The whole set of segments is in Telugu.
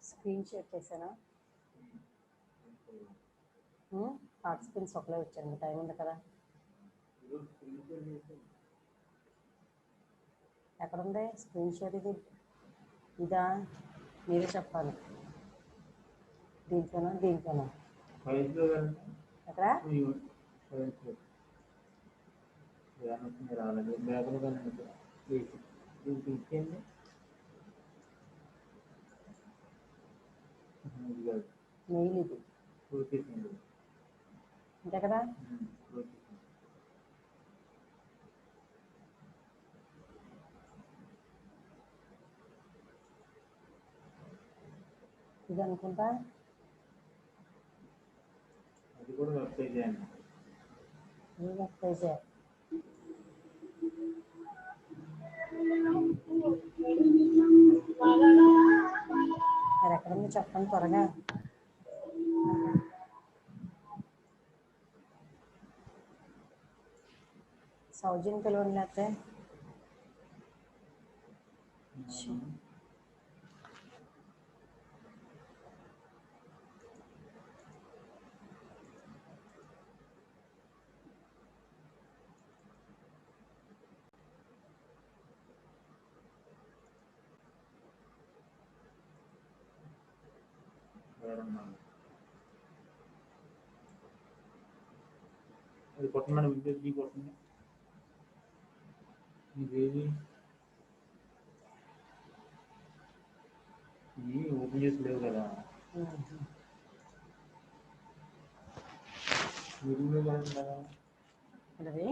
స్క్రీన్ షేర్ చేశానా? పార్టిసిపెంట్స్ ఒకలే వచ్చారు, టైం ఉంది కదా. ఎక్కడుంది స్క్రీన్ షేర్? ఇదా? మీరే చెప్పాలి. దీంట్లోనా ఎక్కడ? మెయిల్ ఇది అంతే కదా. ఇది అనుకుంటా. వెబ్సైట్ మరి ఎక్కడుందో చెప్పండి త్వరగా. సౌజన్య పిలవండి లేకపోతే. అది కొట్టమని విద్యుత్ కొట్టండి. ఇదేది ఇది ఓపెన్ చేసి లేవు కదా. అది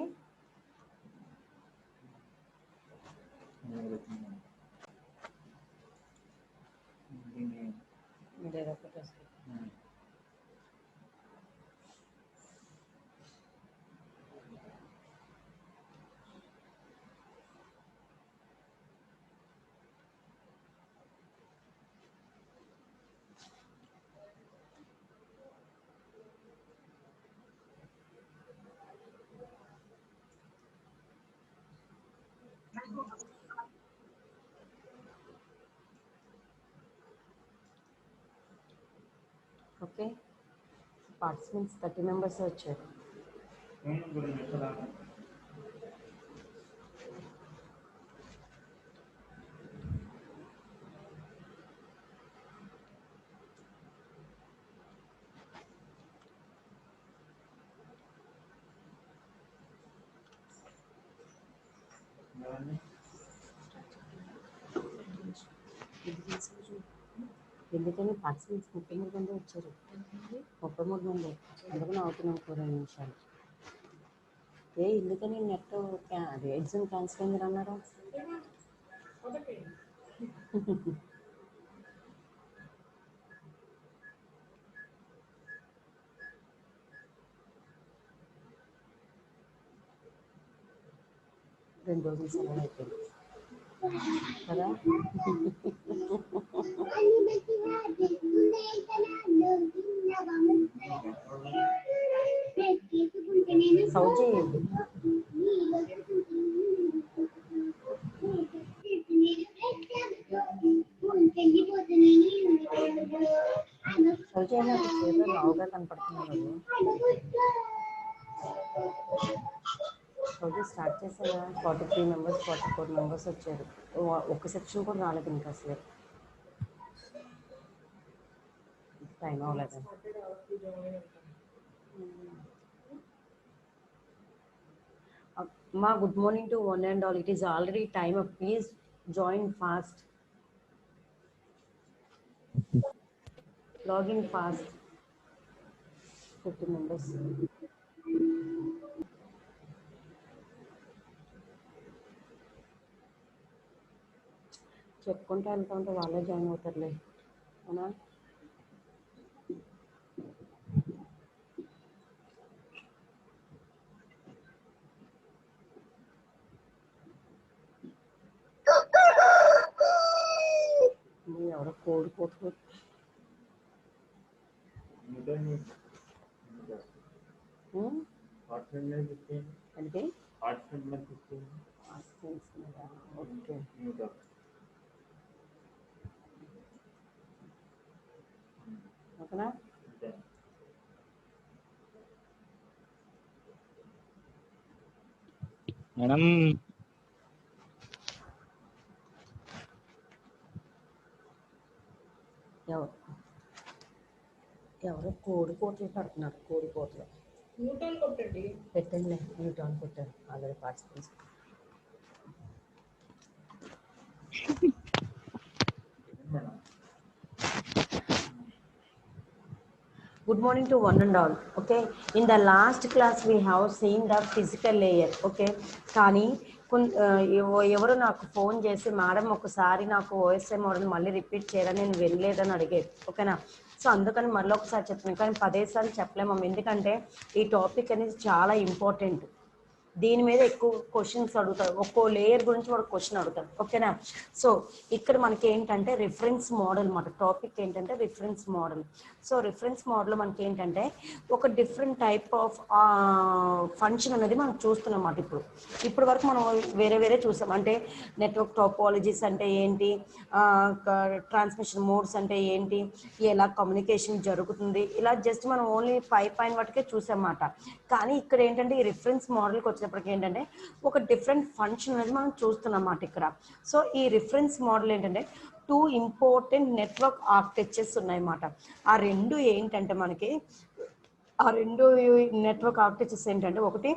ఓకే. పార్టిసిపెంట్స్ 30 మెంబర్స్ వచ్చారు. ఎందుకని పార్టిసిపెంట్స్ 33 మంది వచ్చారు. 33 మంది అందుకని అవుతున్నాం 2 నిమిషాలు. ఎందుకని నెట్ అది ఎగ్జామ్ క్యాన్సిల్ అయింది అన్నారు. రెండు రోజులు సెలవు అయిపోయింది కదా. సౌజీ సౌజీ అయినా చేతిలో లావుగా కనపడుతున్నాడు. సౌజీ స్టార్ట్ చేసాను. 43 మెంబర్స్ 44 మెంబర్స్ వచ్చారు. ఒక్క సెక్షన్ కూడా రాలేదు ఇంకా అసలు. టైం అవ్వలేదు. Ma, good morning to one and all. It is already time up. Please join fast. Log in fast. 50 members. చెప్పుకుంటూ వెళ్తా ఉంటే వాళ్ళే జాయిన్ అవుతారులే అవునా. ఎవరో కోడి కొట్టుకో. అంటే ఓకే. ఓకేనా? అంతే. మేడం ఎవరో కోడిపోట్లు పడుతున్నారు. కోడిపోట్లు న్యూట్రల్ కొట్టండి. పెట్టండి. న్యూట్రాన్ పెట్టారు already participants. Madam Good morning to one and all. Okay, in the last class we have seen the physical layer. Okay, కానీ ఎవరు నాకు ఫోన్ చేసి మేడం ఒకసారి నాకు ఓఎస్ఐ మోడల్ మళ్ళీ రిపీట్ చేయరని నేను వినలేదని అడిగేది. ఓకేనా? సో అందుకని మళ్ళీ ఒకసారి చెప్తున్నాను, కానీ 10 సార్లు చెప్పలేము. ఎందుకంటే ఈ టాపిక్ అనేది చాలా ఇంపార్టెంట్. దీని మీద ఎక్కువ క్వశ్చన్స్ అడుగుతారు. ఒక్కో లేయర్ గురించి వాడు క్వశ్చన్ అడుగుతారు. ఓకేనా? సో ఇక్కడ మనకి ఏంటంటే రిఫరెన్స్ మోడల్ అన్నమాట. టాపిక్ ఏంటంటే reference model. So reference model మనకి ఏంటంటే ఒక డిఫరెంట్ టైప్ ఆఫ్ ఫంక్షన్ అనేది మనం చూస్తున్నాం అన్నమాట. ఇప్పుడు వరకు మనం వేరే వేరే చూసాం. అంటే నెట్వర్క్ టోపాలజీస్ అంటే ఏంటి, ట్రాన్స్మిషన్ మోడ్స్ అంటే ఏంటి, ఎలా కమ్యూనికేషన్ జరుగుతుంది, ఇలా జస్ట్ మనం ఓన్లీ పైన వాటికే చూసామన్నమాట. కానీ ఇక్కడ ఏంటంటే ఈ రిఫరెన్స్ మోడల్కి వచ్చేటప్పటికి ఏంటంటే ఒక డిఫరెంట్ ఫంక్షన్ అనేది మనం చూస్తున్నాం అన్నమాట ఇక్కడ. సో ఈ రిఫరెన్స్ మోడల్ ఏంటంటే 2 ఇంపార్టెంట్ నెట్వర్క్ ఆర్కిటెక్చర్స్ ఉన్నాయన్నమాట. ఆ రెండు ఏంటంటే మనకి ఆ రెండు నెట్వర్క్ ఆర్కిటెక్చర్స్ ఏంటంటే ఒకటి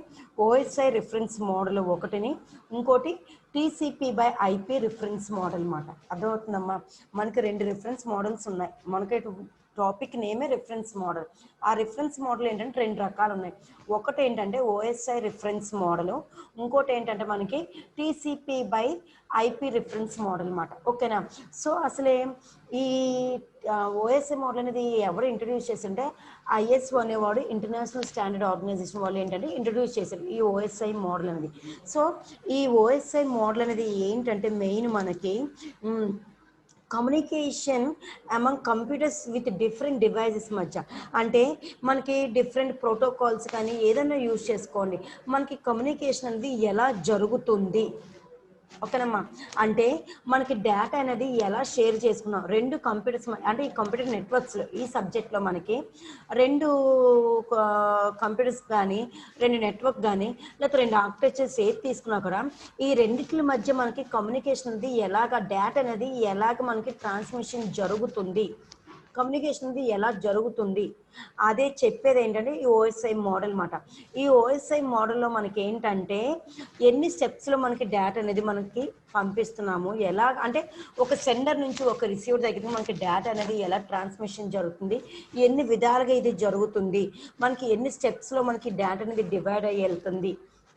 ఓఎస్ఐ రిఫరెన్స్ మోడల్ ఒకటిని, ఇంకోటి TCP/IP రిఫరెన్స్ మోడల్ అన్నమాట. అర్థమవుతుందమ్మా? మనకి 2 రిఫరెన్స్ మోడల్స్ ఉన్నాయి. మనకి టాపిక్ నేమే రిఫరెన్స్ మోడల్. ఆ రిఫరెన్స్ మోడల్ ఏంటంటే 2 రకాలు ఉన్నాయి. ఒకటి ఏంటంటే ఓఎస్ఐ రిఫరెన్స్ మోడల్, ఇంకోటి ఏంటంటే మనకి TCP/IP రిఫరెన్స్ మోడల్ అన్నమాట. ఓకేనా? సో అసలే ఈ ఓఎస్ఐ మోడల్ అనేది ఎవరు ఇంట్రడ్యూస్ చేసింటే ISO అనేవాడు, ఇంటర్నేషనల్ స్టాండర్డ్ ఆర్గనైజేషన్ వాళ్ళు ఏంటంటే ఇంట్రడ్యూస్ చేశారు ఈ ఓఎస్ఐ మోడల్ అనేది. సో ఈ ఓఎస్ఐ మోడల్ అనేది ఏంటంటే మెయిన్ మనకి communication among computers with different devices మధ్య. అంటే మనకి డిఫరెంట్ ప్రోటోకాల్స్ కానీ ఏదైనా యూజ్ చేసుకోండి, మనకి కమ్యూనికేషన్ అనేది ఎలా జరుగుతుంది. ఓకేనమ్మా? అంటే మనకి డేటా అనేది ఎలా షేర్ చేసుకున్నాం 2 కంప్యూటర్స్, అంటే ఈ కంప్యూటర్ నెట్వర్క్స్లో ఈ సబ్జెక్ట్లో మనకి 2 కంప్యూటర్స్ కానీ 2 నెట్వర్క్ కానీ లేకపోతే 2 ఆర్కిటెక్చర్స్ ఏది తీసుకున్నా కూడా ఈ రెండిట్ల మధ్య మనకి కమ్యూనికేషన్ అనేది ఎలాగ, డేటా అనేది ఎలాగ మనకి ట్రాన్స్మిషన్ జరుగుతుంది, కమ్యూనికేషన్ అనేది ఎలా జరుగుతుంది అదే చెప్పేది ఏంటంటే ఈ ఓఎస్ఐ మోడల్ అన్నమాట. ఈ ఓఎస్ఐ మోడల్లో మనకి ఏంటంటే ఎన్ని స్టెప్స్లో మనకి డేటా అనేది మనకి పంపిస్తున్నాము, ఎలా అంటే ఒక సెండర్ నుంచి ఒక రిసీవర్ దగ్గరికి మనకి డేటా అనేది ఎలా ట్రాన్స్మిషన్ జరుగుతుంది, ఎన్ని విధాలుగా ఇది జరుగుతుంది, మనకి ఎన్ని స్టెప్స్లో మనకి డేటా అనేది డివైడ్ అయ్యి వెళ్తుంది.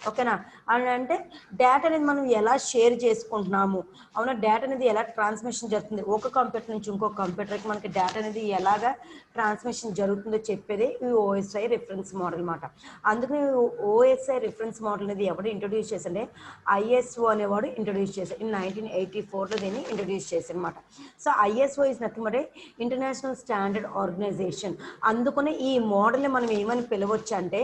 ఓకేనా? అని అంటే డేటా అనేది మనం ఎలా షేర్ చేసుకుంటున్నాము, అవునా, డేటా అనేది ఎలా ట్రాన్స్మిషన్ జరుగుతుంది, ఒక కంప్యూటర్ నుంచి ఇంకొక కంప్యూటర్కి మనకి డేటా అనేది ఎలాగా ట్రాన్స్మిషన్ జరుగుతుందో చెప్పేది ఈ ఓఎస్ఐ రిఫరెన్స్ మోడల్ అన్నమాట. అందుకని ఓఎస్ఐ రిఫరెన్స్ మోడల్ అనేది ఎవరు ఇంట్రడ్యూస్ చేశారంటే ISO అనేవాడు ఇంట్రడ్యూస్ చేశారు. 1984లో దీన్ని ఇంట్రడ్యూస్ చేశారు అనమాట. So ISO is nothing but international standard organization. అందుకని ఈ మోడల్ని మనం ఏమని పిలవచ్చు అంటే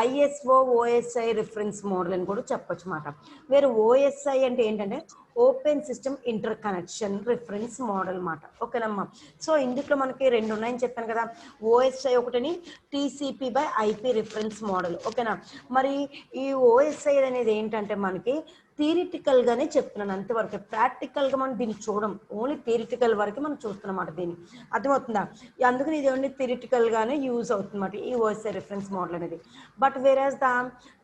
ISO OSI రిఫరెన్స్ మోడల్ అని కూడా చెప్పొచ్చు అన్నమాట. వేరే OSI అంటే ఏంటంటే open system inter connection reference model అన్నమాట. ఓకేనమ్మా? సో ఇందులో మనకి 2 ఉన్నాయని చెప్పాను కదా, ఓఎస్ఐ ఒకటిని TCP/IP రిఫరెన్స్ మోడల్. ఓకేనా? మరి ఈ ఓఎస్ఐ అనేది ఏంటంటే మనకి థియరిటికల్గానే చెప్తున్నాను అంతవరకు, ప్రాక్టికల్గా మనం దీన్ని చూడం, ఓన్లీ థియరిటికల్ వరకు మనం చూస్తున్నమాట. దీన్ని అర్థమవుతుందా? అందుకని ఇది ఓన్లీ థియరిటికల్గానే యూజ్ అవుతుంది అన్నమాట ఈ ఓఎస్ఐ రిఫరెన్స్ మోడల్ అనేది. But whereas the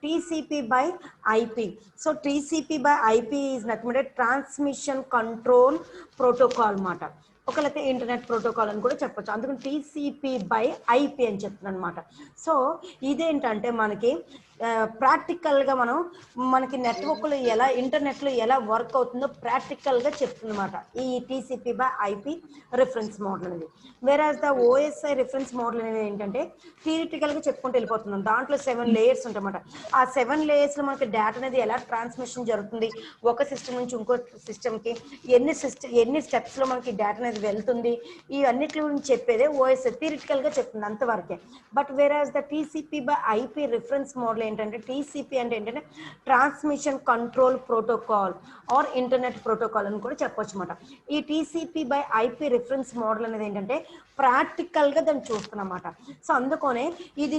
TCP/IP, so TCP/IP is nothing but transmission control protocol అన్నమాట. ఒకళ్ళైతే ఇంటర్నెట్ ప్రోటోకాల్ అని కూడా చెప్పొచ్చు. అందుకని TCP/IP అని చెప్తున్నాను అనమాట. సో ఇదేంటంటే మనకి ప్రాక్టికల్గా మనకి నెట్వర్క్లో ఎలా, ఇంటర్నెట్లో ఎలా వర్క్ అవుతుందో ప్రాక్టికల్గా చెప్తుందన్నమాట ఈ TCP/IP రిఫరెన్స్ మోడల్ అనేది. Whereas the OSI reference model అనేది ఏంటంటే థియరిటికల్గా చెప్పుకుంటూ వెళ్ళిపోతున్నాం. దాంట్లో 7 లేయర్స్ ఉంటాయన్నమాట. ఆ 7 లేయర్స్లో మనకి డేటా అనేది ఎలా ట్రాన్స్మిషన్ జరుగుతుంది, ఒక సిస్టమ్ నుంచి ఇంకో సిస్టమ్కి ఎన్ని స్టెప్స్లో మనకి డేటా అనేది అనేది వెళ్తుంది, ఈ అన్నిటి గురించి చెప్పేదే ఓఎస్ఐ. థియరిటికల్గా చెప్తుంది అంతవరకే. But whereas the TCP by IP reference model ఏంటంటే, టీసీపీ అంటే ఏంటంటే transmission control protocol or internet protocol అని కూడా చెప్పొచ్చు అనమాట. ఈ TCP by IP reference model అనేది ఏంటంటే ప్రాక్టికల్గా దాన్ని చూస్తున్నమాట. సో అందుకనే ఇది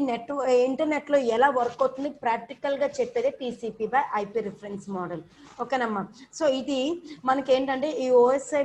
ఇంటర్నెట్లో ఎలా వర్క్ అవుతుంది ప్రాక్టికల్గా చెప్పేదే TCP by IP reference model. ఓకేనమ్మా. సో ఇది మనకి ఏంటంటే ఈ ఓఎస్ఐ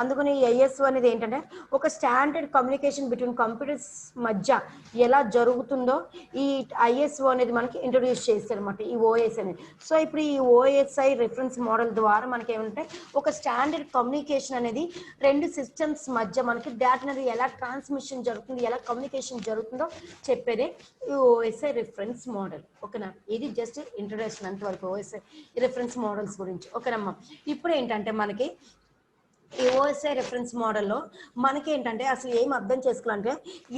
అందుకని ఐఎస్ఓ అనేది ఏంటంటే ఒక స్టాండర్డ్ కమ్యూనికేషన్ బిట్వీన్ కంప్యూటర్స్ మధ్య ఎలా జరుగుతుందో ఈ ఐఎస్ఓ అనేది మనకి ఇంట్రొడ్యూస్ చేస్తారు అనమాట, ఈ ఓఎస్ అనేది. సో ఇప్పుడు ఈ ఓఎస్ఐ రిఫరెన్స్ మోడల్ ద్వారా మనకి ఏమంటే ఒక స్టాండర్డ్ కమ్యూనికేషన్ అనేది రెండు సిస్టమ్స్ మధ్య మనకి డేటా అనేది ఎలా ట్రాన్స్మిషన్ జరుగుతుంది, ఎలా కమ్యూనికేషన్ జరుగుతుందో చెప్పేదే ఈ ఓఎస్ఐ రిఫరెన్స్ మోడల్. ఓకేనా. ఇది జస్ట్ ఇంట్రొడక్షన్ అంతవరకు ఓఎస్ఐ రిఫరెన్స్ మోడల్స్ గురించి. ఓకేనమ్మా. ఇప్పుడు ఏంటంటే మనకి ఈ ఓఎస్ఐ రిఫరెన్స్ మోడల్లో మనకి ఏంటంటే అసలు ఏం అర్థం చేసుకోవాలంటే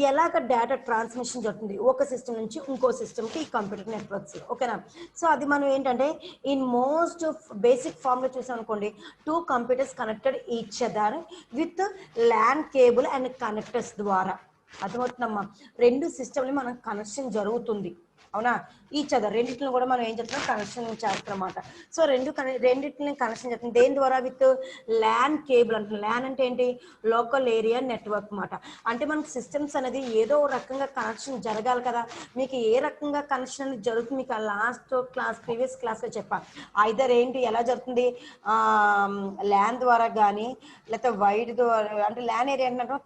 ఎలాగ డేటా ట్రాన్స్మిషన్ జరుగుతుంది ఒక సిస్టమ్ నుంచి ఇంకో సిస్టమ్కి ఈ కంప్యూటర్ నెట్వర్క్స్. ఓకేనా. సో అది మనం ఏంటంటే ఇన్ మోస్ట్ బేసిక్ ఫామ్లో చూసాం అనుకోండి, 2 computers connected each other with LAN cable and connectors ద్వారా. అర్థమవుతుందమ్మా. రెండు సిస్టమ్ని మనం కనెక్షన్ జరుగుతుంది, అవునా. ఈచ్ అదర్ రెండింటిని కూడా మనం ఏం చేస్తున్నాం కనెక్షన్ చేస్తామన్నమాట. సో రెండింటిని కనెక్షన్ చేస్తాం దేని ద్వారా, విత్ ల్యాన్ కేబుల్ అంటున్నాం. ల్యాన్ అంటే ఏంటి, లోకల్ ఏరియా నెట్వర్క్ అన్నమాట. అంటే మనకి సిస్టమ్స్ అనేది ఏదో రకంగా కనెక్షన్ జరగాలి కదా. మీకు ఏ రకంగా కనెక్షన్ అనేది జరుగుతుంది మీకు లాస్ట్ క్లాస్ ప్రీవియస్ క్లాస్లో చెప్పాను. ఐదర్ ఏంటి ఎలా జరుగుతుంది, ల్యాన్ ద్వారా కానీ లేకపోతే వైడ్ ద్వారా. అంటే ల్యాన్ ఏరియా అంటే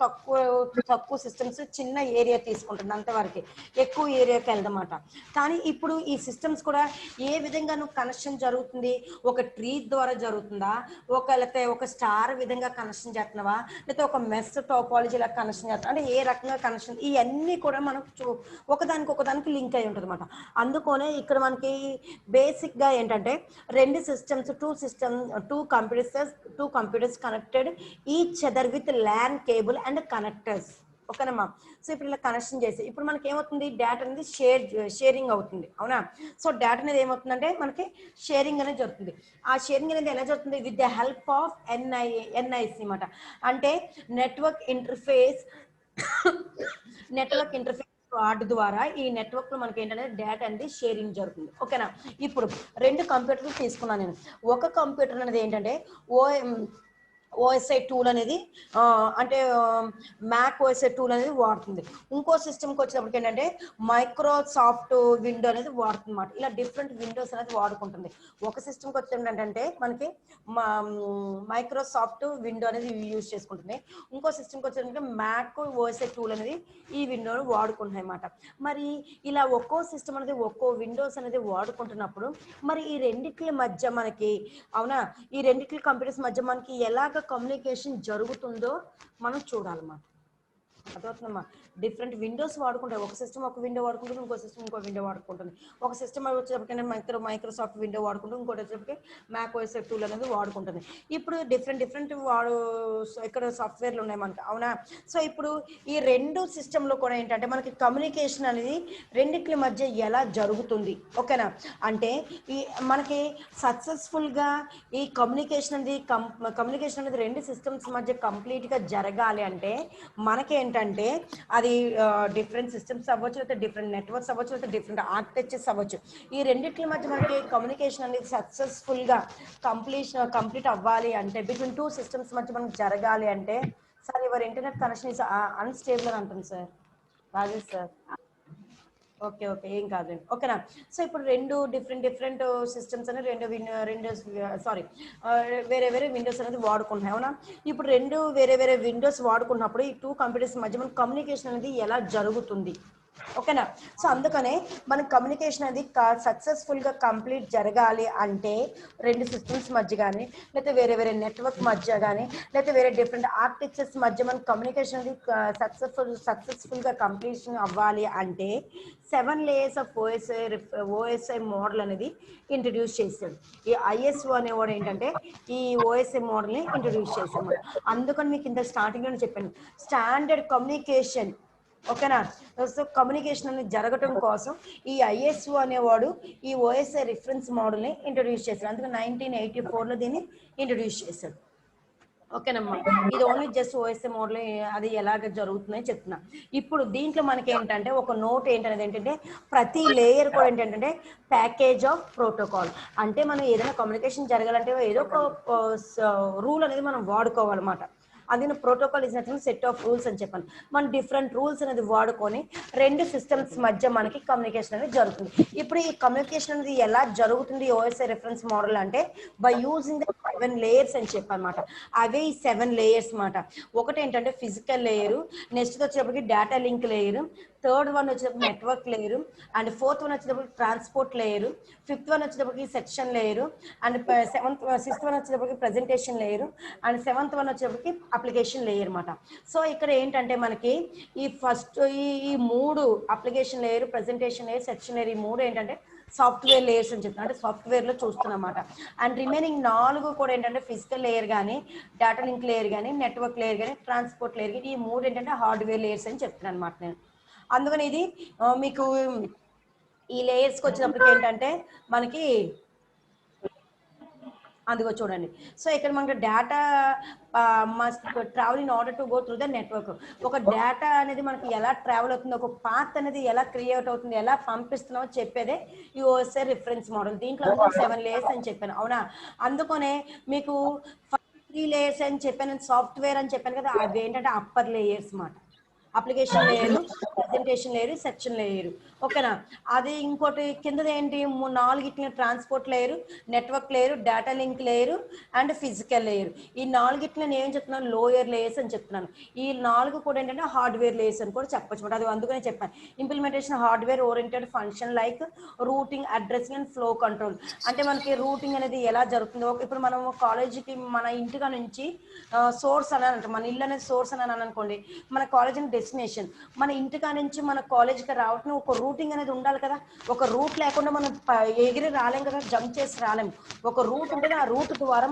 తక్కువ సిస్టమ్స్ చిన్న ఏరియా తీసుకుంటుంది అంతవరకు, ఎక్కువ ఏరియాకి వెళ్దన్నమాట. కానీ ఇప్పుడు ఈ సిస్టమ్స్ కూడా ఏ విధంగా కనెక్షన్ జరుగుతుంది, ఒక ట్రీ ద్వారా జరుగుతుందా, లేకపోతే ఒక స్టార్ విధంగా కనెక్షన్ చేస్తున్నావా, లేకపోతే ఒక మెస్ టోపాలజీ లాగా కనెక్షన్ చేస్తున్నా, అంటే ఏ రకంగా కనెక్షన్, ఇవన్నీ కూడా మనకు ఒకదానికి లింక్ అయి ఉంటుంది అనమాట. అందుకనే ఇక్కడ మనకి బేసిక్గా ఏంటంటే రెండు systems two computers connected each other with LAN cable and connectors. ఓకేనమ్మా. సో ఇప్పుడు ఇలా కనెక్షన్ చేసి ఇప్పుడు మనకి ఏమవుతుంది, డేటా అనేది షేరింగ్ అవుతుంది, అవునా. సో డేటా అనేది ఏమవుతుందంటే మనకి షేరింగ్ అనేది జరుగుతుంది. ఆ షేరింగ్ అనేది ఎలా జరుగుతుంది, with the help of NIC అనమాట. అంటే నెట్వర్క్ ఇంటర్ఫేస్ కార్డు ద్వారా ఈ నెట్వర్క్ లో మనకి ఏంటంటే డేటా అనేది షేరింగ్ జరుగుతుంది. ఓకేనా. ఇప్పుడు రెండు కంప్యూటర్లు తీసుకున్నాను నేను. ఒక కంప్యూటర్ అనేది ఏంటంటే ఓఎస్ఐ టూల్ అనేది అంటే మ్యాక్ ఓఎస్ఐ టూల్ అనేది వాడుతుంది. ఇంకో సిస్టమ్కి వచ్చేటప్పటికి ఏంటంటే మైక్రోసాఫ్ట్ విండో అనేది వాడుతుంది అన్నమాట. ఇలా డిఫరెంట్ విండోస్ అనేది వాడుకుంటుంది. ఒక సిస్టమ్కి వచ్చేటప్పుడు ఏంటంటే మనకి మైక్రోసాఫ్ట్ విండో అనేది యూజ్ చేసుకుంటుంది. ఇంకో సిస్టమ్కి వచ్చేటప్పటికి మ్యాక్ ఓఎస్ఐ టూల్ అనేది ఈ విండోని వాడుకుంటున్నాయి అన్నమాట. మరి ఇలా ఒక్కో సిస్టమ్ అనేది ఒక్కో విండోస్ అనేది వాడుకుంటున్నప్పుడు మరి ఈ రెండిట్ల మధ్య మనకి, అవునా, ఈ రెండిట్ల కంప్యూటర్స్ మధ్య మనకి ఎలాగ కమ్యూనికేషన్ జరుగుతుందో మనం చూడాలన్నమాట. అదవుతుందమ్మా. Different Windows వాడుకుంటాయి. ఒక సిస్టమ్ ఒక విండో వాడుకుంటుంది, ఇంకో సిస్టమ్ ఇంకో విండో వాడుకుంటుంది. ఒక సిస్టమ్ వచ్చేటప్పటికీ మైక్రోసాఫ్ట్ విండో వాడుకుంటుంది, ఇంకోటి వచ్చేటప్పటికి మ్యాక్ ఓఎస్ టూల్ అనేది వాడుకుంటుంది. ఇప్పుడు డిఫరెంట్ ఇక్కడ సాఫ్ట్వేర్లు ఉన్నాయి మనకి, అవునా. సో ఇప్పుడు ఈ రెండు సిస్టంలో కూడా ఏంటంటే మనకి కమ్యూనికేషన్ అనేది రెండిట్ల మధ్య ఎలా జరుగుతుంది, ఓకేనా. అంటే ఈ మనకి సక్సెస్ఫుల్గా ఈ కమ్యూనికేషన్ అనేది రెండు సిస్టమ్స్ మధ్య కంప్లీట్గా జరగాలి అంటే మనకేంటంటే అది డిఫరెంట్ సిస్టమ్స్ అవ్వచ్చు, లేకపోతే డిఫరెంట్ నెట్వర్క్స్ అవ్వచ్చు, లేకపోతే డిఫరెంట్ ఆర్కిటెక్చర్స్ అవ్వచ్చు. ఈ రెండింటి మధ్య మనకి కమ్యూనికేషన్ అనేది సక్సెస్ఫుల్గా కంప్లీట్ అవ్వాలి అంటే బిట్వీన్ 2 సిస్టమ్స్ మధ్య మనకి జరగాలి అంటే, sir your internet connection is unstable అని అంటుంది సార్. రాజేష్ సార్. ఓకే ఏం కాదండి. ఓకేనా. సో ఇప్పుడు రెండు డిఫరెంట్ సిస్టమ్స్ అని వేరే విండోస్ అనేది వాడుకుంటున్నాయి, అవునా. ఇప్పుడు రెండు వేరే విండోస్ వాడుకున్నప్పుడు ఈ 2 కంప్యూటర్స్ మధ్య మన కమ్యూనికేషన్ అనేది ఎలా జరుగుతుంది, ఓకేనా. సో అందుకనే మన కమ్యూనికేషన్ అనేది సక్సెస్ఫుల్గా కంప్లీట్ జరగాలి అంటే రెండు సిస్టమ్స్ మధ్య కానీ, లేకపోతే వేరే నెట్వర్క్ మధ్య కానీ, లేకపోతే వేరే డిఫరెంట్ ఆర్కిటెక్చర్స్ మధ్య మన కమ్యూనికేషన్ అనేది సక్సెస్ఫుల్గా కంప్లీషన్ అవ్వాలి అంటే 7 layers ఆఫ్ ఓఎస్ఐ మోడల్ అనేది ఇంట్రడ్యూస్ చేశాడు. ఈ ఐఎస్ఓ అనేవాడు ఏంటంటే ఈ ఓఎస్ఐ మోడల్ని ఇంట్రడ్యూస్ చేశాడు. అందుకని మీకు ఇంత స్టార్టింగ్లో చెప్పాను, స్టాండర్డ్ కమ్యూనికేషన్, ఓకేనా. సో కమ్యూనికేషన్ అనేది జరగటం కోసం ఈ ఐఎస్ఓ అనేవాడు ఈ ఓఎస్ఐ రిఫరెన్స్ మోడల్ని ఇంట్రడ్యూస్ చేశాడు. అందుకని 1984లో దీన్ని ఇంట్రడ్యూస్ చేశాడు, ఓకేనమ్మా. ఇది ఓన్లీ జస్ట్ ఓఎస్ఏ మోడల్ అది ఎలాగ జరుగుతుందని చెప్తున్నా. ఇప్పుడు దీంట్లో మనకి ఏంటంటే ఒక నోట్ ఏంటనేది ఏంటంటే ప్రతి లేయర్ కూడా ఏంటంటే ప్యాకేజ్ ఆఫ్ ప్రోటోకాల్. అంటే మనం ఏదైనా కమ్యూనికేషన్ జరగాలంటే ఏదో ఒక రూల్ అనేది మనం వాడుకోవాలన్నమాట. అందుకని protocol is nothing set of rules అని చెప్పాను. మనం డిఫరెంట్ రూల్స్ అనేది వాడుకొని రెండు సిస్టమ్స్ మధ్య మనకి కమ్యూనికేషన్ అనేది జరుగుతుంది. ఇప్పుడు ఈ కమ్యూనికేషన్ అనేది ఎలా జరుగుతుంది ఓఎస్ఐ రిఫరెన్స్ మోడల్ అంటే బై యూజింగ్ ద 7 లేయర్స్ అని చెప్పనమాట. అవే ఈ 7 లేయర్స్ మాట. ఒకటి ఏంటంటే ఫిజికల్ లేయరు, నెక్స్ట్ వచ్చేటప్పటికి data link layer, third one వచ్చేటప్పుడు network layer, and fourth one వచ్చేటప్పటికి ట్రాన్స్పోర్ట్ లేయరు, ఫిఫ్త్ వన్ వచ్చేటప్పటికి section layer, and sixth one వచ్చేటప్పటికి presentation layer, and seventh one వచ్చేటప్పటికి అప్లికేషన్ లేయర్ అనమాట. సో ఇక్కడ ఏంటంటే మనకి ఈ ఫస్ట్ ఈ మూడు application layer, presentation layer, section layer, ఈ మూడు ఏంటంటే సాఫ్ట్వేర్ లేయర్స్ అని చెప్తున్నా, అంటే సాఫ్ట్వేర్ లో చూస్తున్నమాట. అండ్ రిమైనింగ్ 4 కూడా ఏంటంటే ఫిజికల్ లేయర్ కానీ, డేటా లింక్ లేయర్ కానీ, నెట్వర్క్ లేయర్ కానీ, ట్రాన్స్పోర్ట్ లేయర్ కానీ, ఈ మూడు ఏంటంటే హార్డ్వేర్ లేయర్స్ అని చెప్తున్నాను అనమాట నేను. అందుకని ఇది మీకు ఈ లేయర్స్కి వచ్చినప్పటికి ఏంటంటే మనకి అందుకో చూడండి. సో ఇక్కడ మనకి data must travel in order to go through the network. ఒక డేటా అనేది మనకి ఎలా ట్రావెల్ అవుతుంది, ఒక పాత్ అనేది ఎలా క్రియేట్ అవుతుంది, ఎలా పంపిస్తున్నామో చెప్పేదే ఈ ఓఎస్ఐ రిఫరెన్స్ మోడల్. దీంట్లో 7 లేయర్స్ అని చెప్పాను, అవునా? అందుకనే మీకు 3 లేయర్స్ అని చెప్పాను, సాఫ్ట్వేర్ అని చెప్పాను కదా, అవి ఏంటంటే అప్పర్ లేయర్స్ మాట. Application layer, presentation layer, section layer, ఓకేనా? అది ఇంకోటి కిందది ఏంటి 4 transport layer, network layer, data link layer and physical layer. ఈ 4 నేను ఏం చెప్తున్నాను, లోయర్ లేయర్స్ అని చెప్తున్నాను. ఈ 4 కూడా ఏంటంటే హార్డ్వేర్ లేయర్స్ అని కూడా చెప్పొచ్చు. అది అందుకనే చెప్పాను, implementation hardware oriented function like routing, addressing and flow control. అంటే మనకి రూటింగ్ అనేది ఎలా జరుగుతుందో, ఇప్పుడు మనం కాలేజీకి మన ఇంటిగా నుంచి సోర్స్ అని అంటే మన ఇల్లు అనేది సోర్స్ అని అనుకోండి, మన కాలేజ్ అని డెస్టినేషన్. మన ఇంటికా నుంచి మన కాలేజ్కి రావటం ఒక రూటింగ్ అనేది ఉండాలి కదా. ఒక రూట్ లేకుండా మనం ఎగిరి రాలేం కదా, జంప్ చేసి రాలేము. ఒక రూట్ ఉంటుంది, ఆ రూట్ ద్వారా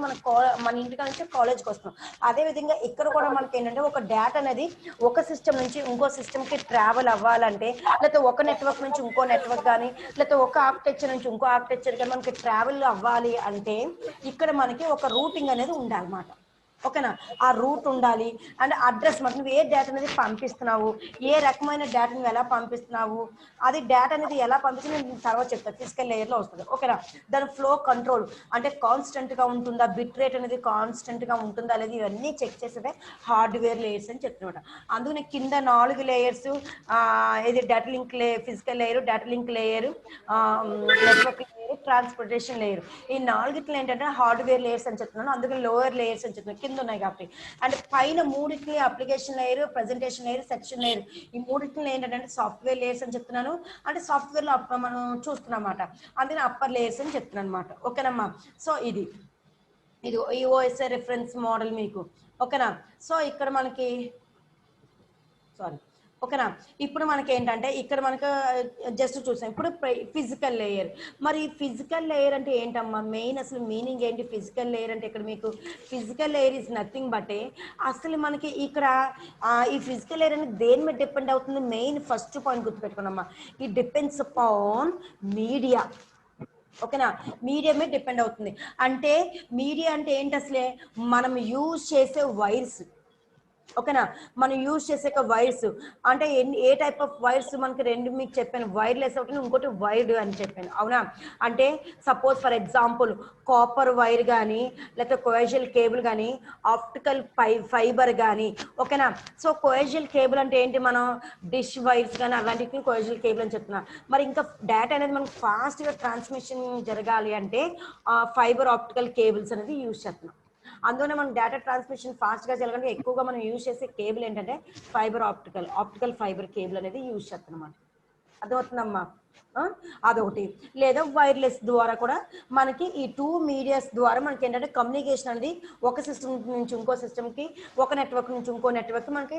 మన ఇంటికా నుంచి కాలేజ్కి వస్తున్నాం. అదేవిధంగా ఇక్కడ కూడా మనకి ఏంటంటే ఒక డేటా అనేది ఒక సిస్టమ్ నుంచి ఇంకో సిస్టమ్కి ట్రావెల్ అవ్వాలంటే, లేకపోతే ఒక నెట్వర్క్ నుంచి ఇంకో నెట్వర్క్ కానీ, లేకపోతే ఒక ఆర్కిటెక్చర్ నుంచి ఇంకో ఆర్కిటెక్చర్ కానీ మనకి ట్రావెల్ అవ్వాలి అంటే ఇక్కడ మనకి ఒక రూటింగ్ అనేది ఉండాలన్నమాట, ఓకేనా? ఆ రూట్ ఉండాలి. అండ్ అడ్రస్ మాట, నువ్వు ఏ డేటా అనేది పంపిస్తున్నావు, ఏ రకమైన డేటా నువ్వు ఎలా పంపిస్తున్నావు, అది డేటా అనేది ఎలా పంపిస్తుంది నేను తర్వాత చెప్తాను, ఫిజికల్ లేయర్లో వస్తుంది, ఓకేనా? దాని ఫ్లో కంట్రోల్ అంటే కాన్స్టెంట్గా ఉంటుందా, బిట్ రేట్ అనేది కాన్స్టెంట్గా ఉంటుందా అనేది ఇవన్నీ చెక్ చేసేదే హార్డ్వేర్ లేయర్స్ అని చెప్తున్నమాట. అందుకని కింద 4 లేయర్స్, ఇది data link physical layer, data link layer, network layer, transportation layer. ఈ 4 ఏంటంటే హార్డ్వేర్ లేయర్స్ అని చెప్తున్నాను, అందుకని లోయర్ లేయర్స్ అని చెప్తున్నాను, కింద ఉన్నాయి కాబట్టి. అండ్ పైన 3 application layer, presentation layer, section layer, ఈ 3 ఏంటంటే సాఫ్ట్వేర్ లేయర్స్ అని చెప్తున్నాను. అంటే సాఫ్ట్వేర్ లో మనం చూస్తున్నామాట, అందుకని అప్పర్ లేయర్స్ అని చెప్తున్నాను అనమాట, ఓకేనమ్మా? సో ఇది ఈ ఓఎస్ఐ రిఫరెన్స్ మోడల్ మీకు, ఓకేనా? సో ఇక్కడ మనకి సారీ, ఓకేనా? ఇప్పుడు మనకి ఏంటంటే ఇక్కడ మనకు జస్ట్ చూసాం. ఇప్పుడు ఫిజికల్ లేయర్. మరి ఫిజికల్ లేయర్ అంటే ఏంటమ్మా, మెయిన్ అసలు మీనింగ్ ఏంటి? ఫిజికల్ లేయర్ అంటే ఇక్కడ మీకు physical layer is nothing but అసలు మనకి ఇక్కడ ఈ ఫిజికల్ లేయర్ అనేది దేని మీద డిపెండ్ అవుతుంది? మెయిన్ ఫస్ట్ పాయింట్ గుర్తుపెట్టుకున్నామ్మా, ఇట్ డిపెండ్స్ అపాన్ మీడియా, ఓకేనా? మీడియా మీద డిపెండ్ అవుతుంది. అంటే మీడియా అంటే ఏంటి అసలే, మనం యూజ్ చేసే వైర్స్, ఓకేనా? మనం యూజ్ చేసే వైర్స్ అంటే ఏ టైప్ ఆఫ్ వైర్స్ మనకి రెండు మీకు చెప్పాను, వైర్లెస్ ఒకటి, ఇంకోటి వైర్డ్ అని చెప్పాను, అవునా? అంటే suppose for example copper wire కానీ, లేకపోతే కోయాజియల్ కేబుల్ కానీ, ఆప్టికల్ ఫైబర్ కానీ, ఓకేనా? సో కోయాజియల్ కేబుల్ అంటే ఏంటి, మనం డిష్ వైర్స్ కానీ అలాంటివి కోయాజియల్ కేబుల్ అని చెప్తున్నాం. మరి ఇంకా డేటా అనేది మనకు ఫాస్ట్గా ట్రాన్స్మిషన్ జరగాలి అంటే ఫైబర్ ఆప్టికల్ కేబుల్స్ అనేది యూజ్ చేస్తున్నాం. అందులోనే మనం డేటా ట్రాన్స్మిషన్ ఫాస్ట్గా జరగాలంటే ఎక్కువగా మనం యూజ్ చేసే కేబుల్ ఏంటంటే ఫైబర్ ఆప్టికల్ ఫైబర్ కేబుల్ అనేది యూజ్ చేస్తున్నాం. అర్థమవుతుందమ్మా? అదొకటి. లేదా వైర్లెస్ ద్వారా కూడా మనకి ఈ 2 మీడియాస్ ద్వారా మనకి ఏంటంటే కమ్యూనికేషన్ అనేది ఒక సిస్టమ్ నుంచి ఇంకో సిస్టమ్కి, ఒక నెట్వర్క్ నుంచి ఇంకో నెట్వర్క్ మనకి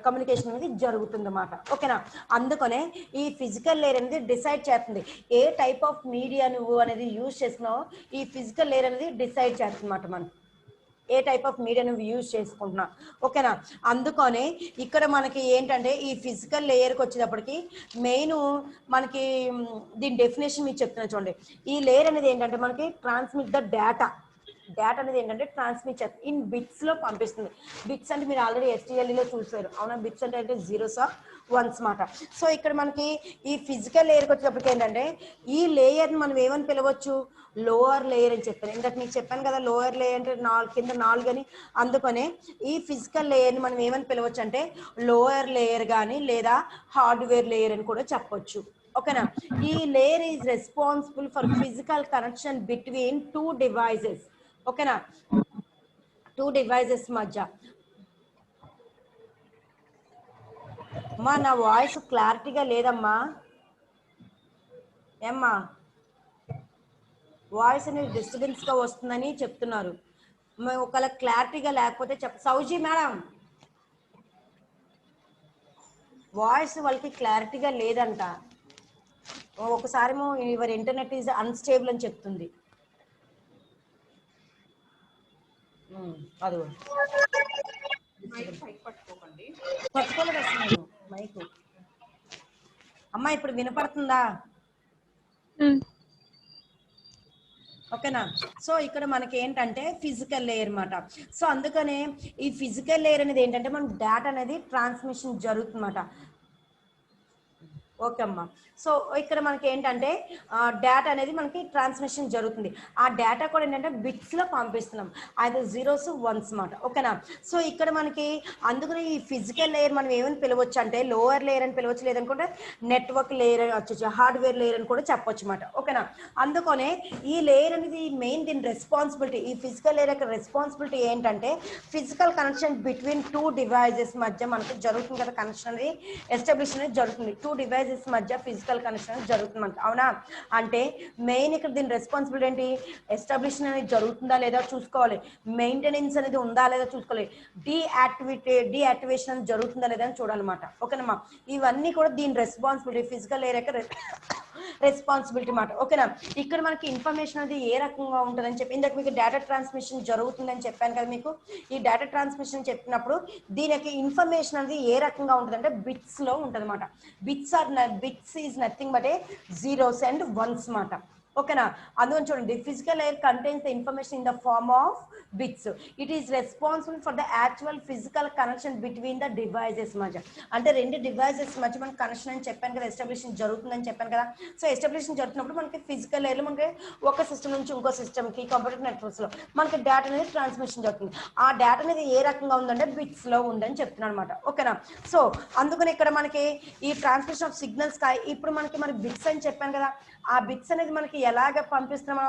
కమ్యూనికేషన్ అనేది జరుగుతుందన్నమాట, ఓకేనా? అందుకనే ఈ ఫిజికల్ లేయర్ అనేది డిసైడ్ చేస్తుంది ఏ టైప్ ఆఫ్ మీడియా నువ్వు అనేది యూజ్ చేస్తున్నావు. ఈ ఫిజికల్ లేయర్ అనేది డిసైడ్ చేస్తుందన్నమాట, మనం ఏ టైప్ ఆఫ్ మీడియా నువ్వు యూజ్ చేసుకుంటున్నా, ఓకేనా? అందుకనే ఇక్కడ మనకి ఏంటంటే ఈ ఫిజికల్ లేయర్కి వచ్చేటప్పటికి మెయిన్ మనకి దీని డెఫినేషన్ మీకు చెప్తున్నా చూడండి. ఈ లేయర్ అనేది ఏంటంటే మనకి ట్రాన్స్మిట్ ద డేటా, డేటా అనేది ఏంటంటే ట్రాన్స్మిట్ చేస్తుంది, ఇన్ బిట్స్ లో పంపిస్తుంది. బిట్స్ అంటే మీరు ఆల్రెడీ STLలో చూసారు అవునా, బిట్స్ అంటే జీరోస్ ఆర్ వన్స్ మాట. సో ఇక్కడ మనకి ఈ ఫిజికల్ లేయర్కి వచ్చేటప్పటికి ఏంటంటే ఈ లేయర్ని మనం ఏమని పిలవచ్చు, లోవర్ లేయర్ అని చెప్పాను. ఇందాక మీకు చెప్పాను కదా లోవర్ లేయర్ అంటే కింద 4 అని. అందుకనే ఈ ఫిజికల్ లేయర్ని మనం ఏమని పిలవచ్చు అంటే లోవర్ లేయర్ కానీ లేదా హార్డ్వేర్ లేయర్ అని కూడా చెప్పొచ్చు. ఓకేనా. ఈ layer is responsible for physical connection between 2 devices. ఓకేనా, 2 డివైజెస్ మధ్య. అమ్మా నా వాయిస్ క్లారిటీగా లేదమ్మా, ఏమ్మా వాయిస్ అనేది డిస్టర్బెన్స్ గా వస్తుందని చెప్తున్నారు. ఒకవేళ క్లారిటీగా లేకపోతే సౌజీ మేడం వాయిస్ వాళ్ళకి క్లారిటీగా లేదంట. ఒకసారి యువర్ ఇంటర్నెట్ ఈజ్ అన్స్టేబుల్ అని చెప్తుంది. అది పట్టుకోలేదు అసలు నేను మైకు. అమ్మా ఇప్పుడు వినపడుతుందా? ఓకేనా. సో ఇక్కడ మనకి ఏంటంటే ఫిజికల్ లేయర్ అన్నమాట. సో అందుకనే ఈ ఫిజికల్ లేయర్ అనేది ఏంటంటే మనకి డేటా అనేది ట్రాన్స్మిషన్ జరుగుతుందన్నమాట. ఓకే అమ్మా. సో ఇక్కడ మనకి ఏంటంటే డేటా అనేది మనకి ట్రాన్స్మిషన్ జరుగుతుంది. ఆ డేటా కూడా ఏంటంటే బిట్స్లో పంపిస్తున్నాం, అది జీరోస్ వన్స్ మాట. ఓకేనా. సో ఇక్కడ మనకి అందుకని ఈ ఫిజికల్ లేయర్ మనం ఏమని పిలవచ్చు అంటే లోవర్ లేయర్ అని పిలవచ్చు, లేదనుకుంటే నెట్వర్క్ లేయర్ అని వచ్చి హార్డ్వేర్ లేయర్ అని కూడా చెప్పొచ్చు అన్నమాట. ఓకేనా. అందుకనే ఈ లేయర్ అనేది మెయిన్ దీని రెస్పాన్సిబిలిటీ, ఈ ఫిజికల్ లేయర్ యొక్క రెస్పాన్సిబిలిటీ ఏంటంటే ఫిజికల్ కనెక్షన్ బిట్వీన్ 2 డివైజెస్ మధ్య మనకి జరుగుతుంది కదా, కనెక్షన్ అనేది ఎస్టాబ్లిష్ అనేది జరుగుతుంది. 2 డివైజెస్ మధ్య ఫిజికల్ కనెక్షన్ జరుగుతుంది అవునా. అంటే మెయిన్ ఇక్కడ దీని రెస్పాన్సిబిలిటీ ఏంటి, ఎస్టాబ్లిష్ అనేది జరుగుతుందా లేదా చూసుకోవాలి, మెయింటెనెన్స్ అనేది ఉందా లేదా చూసుకోవాలి, డీయాక్టివేషన్ అనేది జరుగుతుందా లేదా అని చూడాలన్నమాట. ఓకేనమ్మా. ఇవన్నీ కూడా దీని రెస్పాన్సిబిలిటీ, ఫిజికల్ లేయర్ యొక్క రెస్పాన్సిబిలిటీ మాట. ఓకేనా. ఇక్కడ మనకి ఇన్ఫర్మేషన్ అనేది ఏ రకంగా ఉంటుందని చెప్పి ఇందాక మీకు డేటా ట్రాన్స్మిషన్ జరుగుతుందని చెప్పాను కదా. మీకు ఈ డేటా ట్రాన్స్మిషన్ చెప్పినప్పుడు దీని యొక్క ఇన్ఫర్మేషన్ అనేది ఏ రకంగా ఉంటుంది అంటే బిట్స్ లో ఉంటుంది అనమాట. Bits is nothing but a zeros and ones మాట. ఓకేనా. అందుకని చూడండి, physical layer contains the information in the form of bits. It is responsible for the actual physical connection between the devices మధ్య. అంటే 2 డివైజెస్ మధ్య మనకి కనెక్షన్ అని చెప్పాను కదా, ఎస్టాబ్లిషన్ జరుగుతుందని చెప్పాను కదా. సో ఎస్టాబ్లిషన్ జరుగుతున్నప్పుడు మనకి ఫిజికల్ లేయర్లో మనకి ఒక సిస్టమ్ నుంచి ఇంకో సిస్టమ్కి కంప్యూటర్ నెట్వర్క్స్లో మనకి డేటా అనేది ట్రాన్స్మిషన్ జరుగుతుంది. ఆ డేటా అనేది ఏ రకంగా ఉందంటే బిట్స్లో ఉందని చెప్తున్నాను అనమాట. ఓకేనా. సో అందుకని ఇక్కడ మనకి ఈ ట్రాన్స్మిషన్ ఆఫ్ సిగ్నల్స్ ఇప్పుడు మనకి బిట్స్ అని చెప్పాను కదా, ఆ బిట్స్ అనేది మనకి ఎలాగ పంపిస్తున్నాం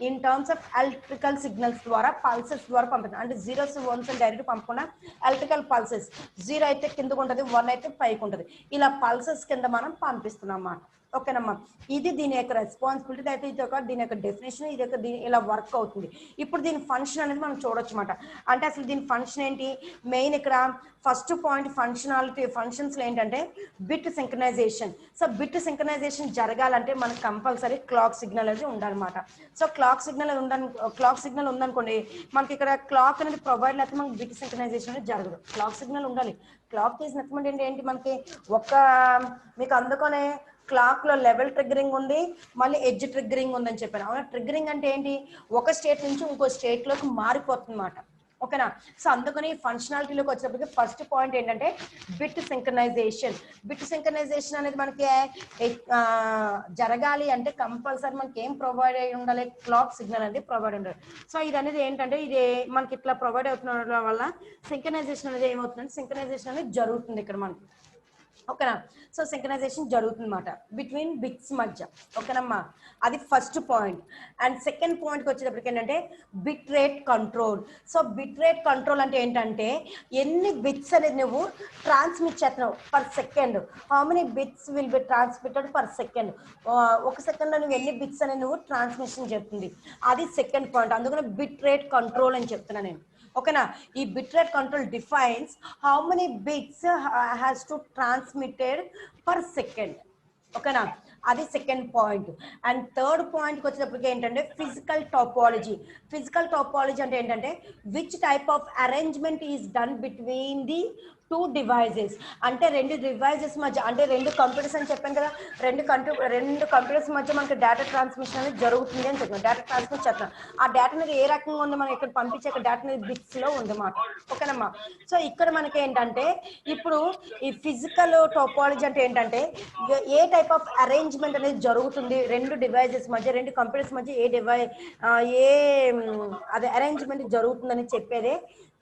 in terms of electrical signals ద్వారా, పల్సెస్ ద్వారా పంపిస్తాం. అంటే జీరోస్ వన్స్ డైరెక్ట్ పంపకుండా ఎలక్ట్రికల్ పల్సెస్, 0 అయితే కిందకు ఉంటుంది, 1 అయితే పైకి ఉంటుంది, ఇలా పల్సెస్ కింద మనం పంపిస్తున్నాం అన్నమాట. ఓకేనమ్మా. ఇది దీని యొక్క రెస్పాన్సిబిలిటీ. అయితే ఇది ఒక దీని యొక్క డెఫినేషన్, ఇది ఒక దీని ఇలా వర్క్ అవుతుంది. ఇప్పుడు దీని ఫంక్షన్ అనేది మనం చూడొచ్చు అన్నమాట. అంటే అసలు దీని ఫంక్షన్ ఏంటి, మెయిన్ ఇక్కడ ఫస్ట్ పాయింట్ ఫంక్షన్స్లో ఏంటంటే bit synchronisation. So bit synchronisation జరగాలంటే మనకు కంపల్సరీ క్లాక్ సిగ్నల్ అనేది ఉండాలన్నమాట. సో క్లాక్ సిగ్నల్ ఉందనుకోండి, మనకి ఇక్కడ క్లాక్ అనేది ప్రొవైడ్ లేకపోతే మనకి బిట్ సింక్రనైజేషన్ అనేది జరగదు. క్లాక్ సిగ్నల్ ఉండాలి. క్లాక్ చేసినటువంటి ఏంటి మనకి మీకు అందుకనే క్లాక్ లో లెవెల్ ట్రిగ్గరింగ్ ఉంది, మళ్ళీ ఎడ్జ్ ట్రిగ్గరింగ్ ఉందని చెప్పాను అవునా. ట్రిగ్గరింగ్ అంటే ఏంటి, ఒక స్టేట్ నుంచి ఇంకో స్టేట్ లోకి మారిపోతుంది అన్నమాట. ఓకేనా. సో అందుకని ఫంక్షనాలిటీలోకి వచ్చినప్పటికీ ఫస్ట్ పాయింట్ ఏంటంటే బిట్ సింక్రనైజేషన్ అనేది మనకి జరగాలి అంటే కంపల్సరీ మనకి ఏం ప్రొవైడ్ అయి ఉండాలి, క్లాక్ సిగ్నల్ అనేది ప్రొవైడ్ ఉండాలి. సో ఇది అనేది ఏంటంటే ఇది మనకి ఇట్లా ప్రొవైడ్ అవుతుండడం వల్ల సింక్రనైజేషన్ అనేది ఏమవుతుందంటే సింక్రనైజేషన్ అనేది జరుగుతుంది ఇక్కడ మనకి. ఓకేనా. సో సింక్రనైజేషన్ జరుగుతుంది అన్నమాట బిట్వీన్ బిట్స్ మధ్య. ఓకేనమ్మా. అది ఫస్ట్ పాయింట్. అండ్ సెకండ్ పాయింట్కి వచ్చేటప్పటికి ఏంటంటే bit rate control. So bit rate control అంటే ఏంటంటే ఎన్ని బిట్స్ అనేది నువ్వు ట్రాన్స్మిట్ చేస్తున్నావు per second, how many bits will be transmitted per second, ఒక సెకండ్లో నువ్వు ఎన్ని బిట్స్ అనేది నువ్వు ట్రాన్స్మిషన్ చేస్తుంది, అది సెకండ్ పాయింట్. అందుకని బిట్ రేట్ కంట్రోల్ అని చెప్తున్నా నేను. ఓకేనా. ఈ bit rate control defines how many bits has to transmitted per second. ఓకేనా. అది సెకండ్ పాయింట్. అండ్ థర్డ్ పాయింట్కి వచ్చేటప్పటికి ఏంటంటే ఫిజికల్ టాపాలజీ అంటే ఏంటంటే which type of arrangement is done between the two devices అంటే రెండు డివైజెస్ మధ్య అంటే రెండు కంప్యూటర్స్ అని చెప్పాను కదా, రెండు కంప్యూటర్స్ మధ్య మనకి డేటా ట్రాన్స్మిషన్ అనేది జరుగుతుంది అని చెప్పాను. డేటా ట్రాన్స్మిట్ చేస్తున్నాం. ఆ డేటా అనేది ఏ రకంగా ఉంది, మనం ఇక్కడ పంపించే డేటా అనేది బిట్స్ లో ఉందన్నమాట. ఓకేనమ్మా. సో ఇక్కడ మనకి ఏంటంటే ఇప్పుడు ఈ ఫిజికల్ టోపాలజీ అంటే ఏంటంటే ఏ టైప్ ఆఫ్ అరేంజ్మెంట్ అనేది జరుగుతుంది రెండు డివైజెస్ మధ్య, రెండు కంప్యూటర్స్ మధ్య అదే అరేంజ్మెంట్ జరుగుతుందని చెప్పేదే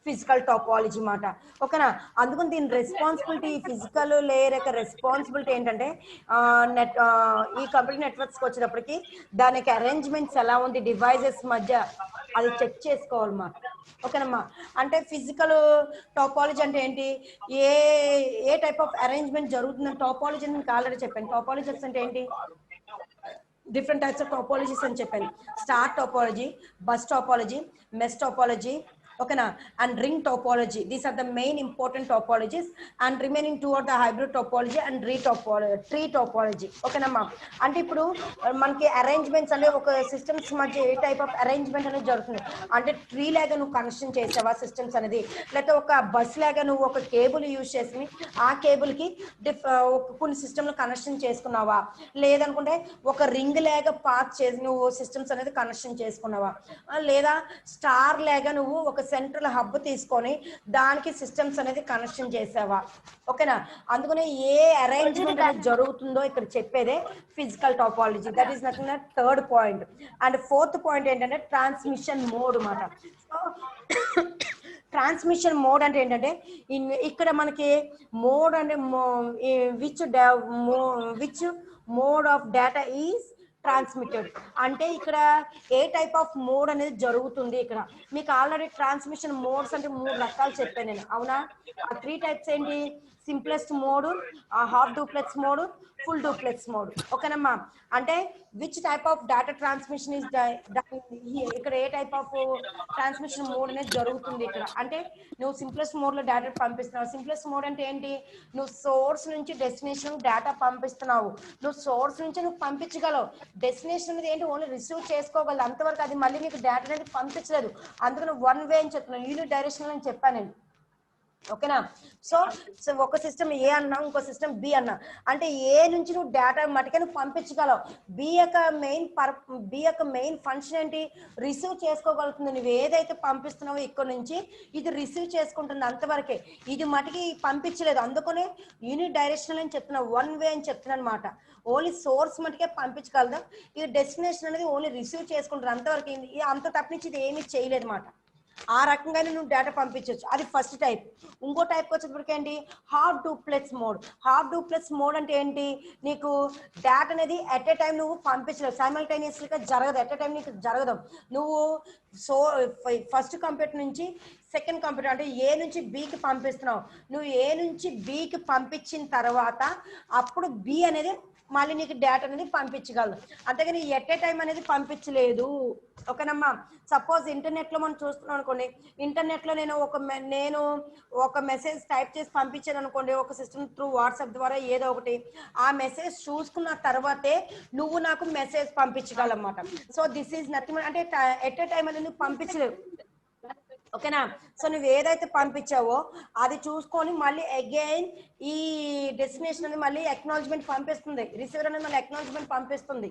ఫిజికల్ టాపాలజీ మాట. ఓకేనా. అందుకని దీని రెస్పాన్సిబిలిటీ, ఫిజికల్ లేయర్ యొక్క రెస్పాన్సిబిలిటీ ఏంటంటే ఈ కంప్యూటర్ నెట్వర్క్స్కి వచ్చేటప్పటికి దానికి అరేంజ్మెంట్స్ ఎలా ఉంది డివైజెస్ మధ్య అది చెక్ చేసుకోవాలన్నమాట. ఓకేనమ్మా. అంటే ఫిజికల్ టాపాలజీ అంటే ఏంటి, ఏ టైప్ ఆఫ్ అరేంజ్మెంట్ జరుగుతుందని టాపాలజీ అని మీకు ఆల్రెడీ చెప్పాను. టాపాలజీస్ అంటే ఏంటి, డిఫరెంట్ టైప్స్ ఆఫ్ టాపాలజీస్ అని చెప్పాను. Star topology, bus topology, mesh topology, ఓకేనా, and ring topology. These are the main important topologies. And remaining two are the hybrid topology and tree topology. ఓకేనమ్మా. అంటే ఇప్పుడు మనకి అరేంజ్మెంట్స్ అంటే ఒక సిస్టమ్స్ మధ్య ఏ టైప్ ఆఫ్ అరేంజ్మెంట్ అనేది జరుగుతుంది అంటే ట్రీ లాగా నువ్వు కనెక్షన్ చేసావా సిస్టమ్స్ అనేది, లేకపోతే ఒక బస్ లాగా నువ్వు ఒక కేబుల్ యూజ్ చేసి ఆ కేబుల్కి కొన్ని సిస్టమ్లు కనెక్షన్ చేసుకున్నావా, లేదనుకుంటే ఒక రింగ్ లాగా పాత్ చేసి నువ్వు సిస్టమ్స్ అనేది కనెక్షన్ చేసుకున్నావా, లేదా స్టార్ లాగా నువ్వు ఒక సెంట్రల్ హబ్ తీసుకొని దానికి సిస్టమ్స్ అనేది కనెక్షన్ చేసావా. ఓకేనా. అందుకనే ఏ అరేంజ్మెంట్ అనేది జరుగుతుందో ఇక్కడ చెప్పేదే physical topology. That is nothing but third point. And fourth point ఏంటంటే ట్రాన్స్మిషన్ మోడ్ అన్నమాట. ట్రాన్స్మిషన్ మోడ్ అంటే ఏంటంటే ఇక్కడ మనకి మోడ్ అంటే which mode of data is transmitted అంటే ఇక్కడ ఏ టైప్ ఆఫ్ మోడ్ అనేది జరుగుతుంది. ఇక్కడ మీకు ఆల్రెడీ ట్రాన్స్మిషన్ మోడ్స్ అంటే 3 రకాలు చెప్పాను నేను, అవునా. ఆ 3 టైప్స్ ఏంటి, simplest mode, half duplex mode, full duplex mode. ఓకేనమ్మా. అంటే which type of data transmission is ఇక్కడ ఏ టైప్ ఆఫ్ ట్రాన్స్మిషన్ మోడ్ అనేది జరుగుతుంది ఇక్కడ అంటే నువ్వు సింప్లెస్ట్ మోడ్ లో డేటా పంపిస్తున్నావు. సింప్లెస్ట్ మోడ్ అంటే ఏంటి, నువ్వు సోర్స్ నుంచి డెస్టినేషన్ డేటా పంపిస్తున్నావు. నువ్వు సోర్స్ నుంచి నువ్వు పంపించగలవు, డెస్టినేషన్ అనేది ఏంటి ఓన్లీ రిసీవ్ చేసుకోగలదు, అంతవరకు అది మళ్ళీ నీకు డేటా అనేది పంపించలేదు. అందుకని వన్ వే అని చెప్తున్నాను, యూనిట్ డైరెక్షన్ అని చెప్పాను నేను. ఓకేనా. సో ఒక సిస్టమ్ ఏ అన్నా, ఇంకో సిస్టమ్ బి అన్నా, అంటే ఏ నుంచి నువ్వు డేటా మటుకే నువ్వు పంపించగలవు. బి యొక్క మెయిన్ ఫంక్షన్ ఏంటి, రిసీవ్ చేసుకోగలుగుతుంది. నువ్వు ఏదైతే పంపిస్తున్నావో ఇక్కడ నుంచి ఇది రిసీవ్ చేసుకుంటుంది, అంతవరకే. ఇది మటుకి పంపించలేదు, అందుకనే యూనిట్ డైరెక్షన్ అని చెప్తున్నా, వన్ వే అని చెప్తున్నా అనమాట. ఓన్లీ సోర్స్ మటుకే పంపించగలదు, ఇది డెస్టినేషన్ అనేది ఓన్లీ రిసీవ్ చేసుకుంటుంది, అంతవరకు. అంత తప్పించి ఇది ఏమీ చేయలేదు అన్నమాట. ఆ రకంగానే నువ్వు డేటా పంపించవచ్చు. అది ఫస్ట్ టైప్. ఇంకో టైప్కి వచ్చేటప్పటికి ఏంటి, half duplex mode. Half duplex mode అంటే ఏంటి, నీకు డేటా అనేది ఎట్ ఏ టైం నువ్వు పంపించలేవు, సైమల్టేనియస్గా జరగదు, ఎట్ ఏ టైం నీకు జరగదు. నువ్వు ఫస్ట్ కంప్యూటర్ నుంచి సెకండ్ కంప్యూటర్ అంటే ఏ నుంచి బికి పంపిస్తున్నావు. నువ్వు ఏ నుంచి బికి పంపించిన తర్వాత అప్పుడు బి అనేది మళ్ళీ నీకు డేటా అనేది పంపించగలదు, అంతేగాని ఎట్ ఏ టైం అనేది పంపించలేదు. ఓకేనమ్మా. సపోజ్ ఇంటర్నెట్లో మనం చూస్తున్నాం అనుకోండి, ఇంటర్నెట్లో నేను ఒక మెసేజ్ టైప్ చేసి పంపించాను అనుకోండి, ఒక సిస్టమ్ త్రూ వాట్సాప్ ద్వారా ఏదో ఒకటి, ఆ మెసేజ్ చూసుకున్న తర్వాతే నువ్వు నాకు మెసేజ్ పంపించగలన్నమాట. సో దిస్ ఈజ్ నథింగ్ అంటే ఎట్ ఏ టైం అనేది నువ్వు పంపించలేవు. ఓకేనా. సో నువ్వు ఏదైతే పంపించావో అది చూసుకొని మళ్ళీ అగైన్ ఈ డెస్టినేషన్ అనేది మళ్ళీ అక్నాలజ్మెంట్ పంపిస్తుంది, రిసీవర్ అనేది మళ్ళీ అక్నాలజ్మెంట్ పంపిస్తుంది.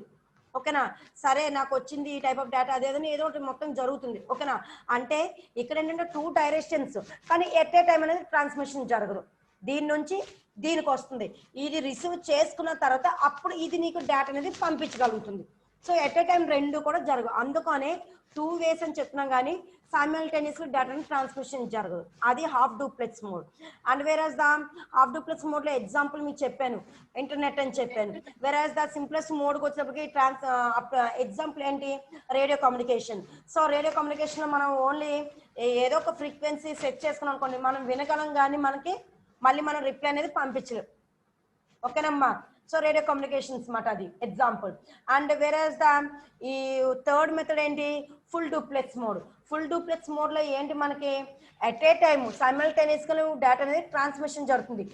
ఓకేనా. సరే నాకు వచ్చింది ఈ టైప్ ఆఫ్ డేటా, అదేదని ఏదో ఒకటి మొత్తం జరుగుతుంది. ఓకేనా. అంటే ఇక్కడ ఏంటంటే 2 డైరెక్షన్స్, కానీ ఎట్ ఏ టైం అనేది ట్రాన్స్మిషన్ జరగదు. దీని నుంచి దీనికి వస్తుంది, ఇది రిసీవ్ చేసుకున్న తర్వాత అప్పుడు ఇది నీకు డేటా అనేది పంపించగలుగుతుంది. సో ఎట్ ఏ టైం రెండు కూడా జరగదు, అందుకనే 2 ways అని చెప్తున్నాం, కానీ సైమల్టేనియస్లీ డేటాని ట్రాన్స్మిషన్ జరగదు. అది half duplex mode. And whereas the half duplex మోడ్లో ఎగ్జాంపుల్ మీకు చెప్పాను, ఇంటర్నెట్ అని చెప్పాను. వేరస్ ద సింప్లెస్ట్ మోడ్కి వచ్చేటప్పటికి ఎగ్జాంపుల్ ఏంటి, రేడియో కమ్యూనికేషన్. సో రేడియో కమ్యూనికేషన్లో మనం ఓన్లీ ఏదో ఒక ఫ్రీక్వెన్సీ సెట్ చేసుకున్నాం అనుకోండి, మనం వినగలం, కానీ మనకి మళ్ళీ మనం రిప్లై అనేది పంపించలేం. ఓకేనమ్మా. సో రేడియో కమ్యూనికేషన్స్ మాట అది ఎగ్జాంపుల్. అండ్ వేరస్ ద ఈ థర్డ్ మెథడ్ ఏంటి, full duplex mode. Full duplex మోడ్లో ఏంటి మనకి ఎట్ ఏ టైమ్ సైమల్టేనియస్గా డేటా అనేది ట్రాన్స్మిషన్ జరుగుతుంది.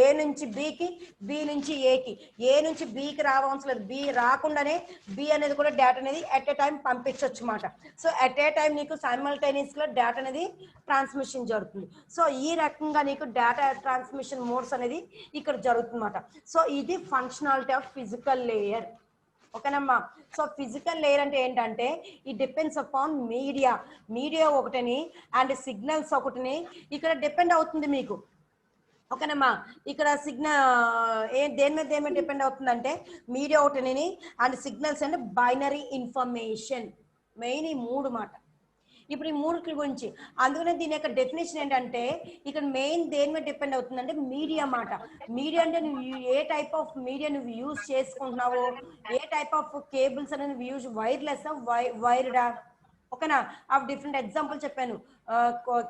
ఏ నుంచి బికి, బి నుంచి ఏకి, ఏ నుంచి బికి రావాల్సిన లేదు, బి రాకుండానే బి అనేది కూడా డేటా అనేది ఎట్ ఏ టైం పంపించవచ్చు అన్నమాట. సో ఎట్ ఏ టైం నీకు సైమల్టేనియస్గా డేటా అనేది ట్రాన్స్మిషన్ జరుగుతుంది. సో ఈ రకంగా నీకు డేటా ట్రాన్స్మిషన్ మోడ్స్ అనేది ఇక్కడ జరుగుతుంది అన్నమాట. సో ఇది ఫంక్షనాలిటీ ఆఫ్ ఫిజికల్ లేయర్. ఓకేనమ్మా. సో ఫిజికల్ లేయర్ అంటే ఏంటంటే ఈ డిపెండ్స్ అపాన్ మీడియా ఒకటిని అండ్ సిగ్నల్స్ ఒకటిని ఇక్కడ డిపెండ్ అవుతుంది మీకు. ఓకేనమ్మా. ఇక్కడ దేని మీద డిపెండ్ అవుతుందంటే మీడియా ఒకటిని and signals and binary information, main ఈ మూడు మాట. ఇప్పుడు ఈ మూడిటి గురించి అందుకనే దీని యొక్క డెఫినేషన్ ఏంటంటే ఇక్కడ మెయిన్ దేని మీద డిపెండ్ అవుతుందంటే మీడియా మాట. మీడియా అంటే నువ్వు ఏ టైప్ ఆఫ్ మీడియా నువ్వు యూజ్ చేసుకుంటున్నావో, ఏ టైప్ ఆఫ్ కేబుల్స్ అనేది నువ్వు యూజ్, వైర్లెస్ వైర్డా. ఓకేనా. ఆ డిఫరెంట్ ఎగ్జాంపుల్ చెప్పాను.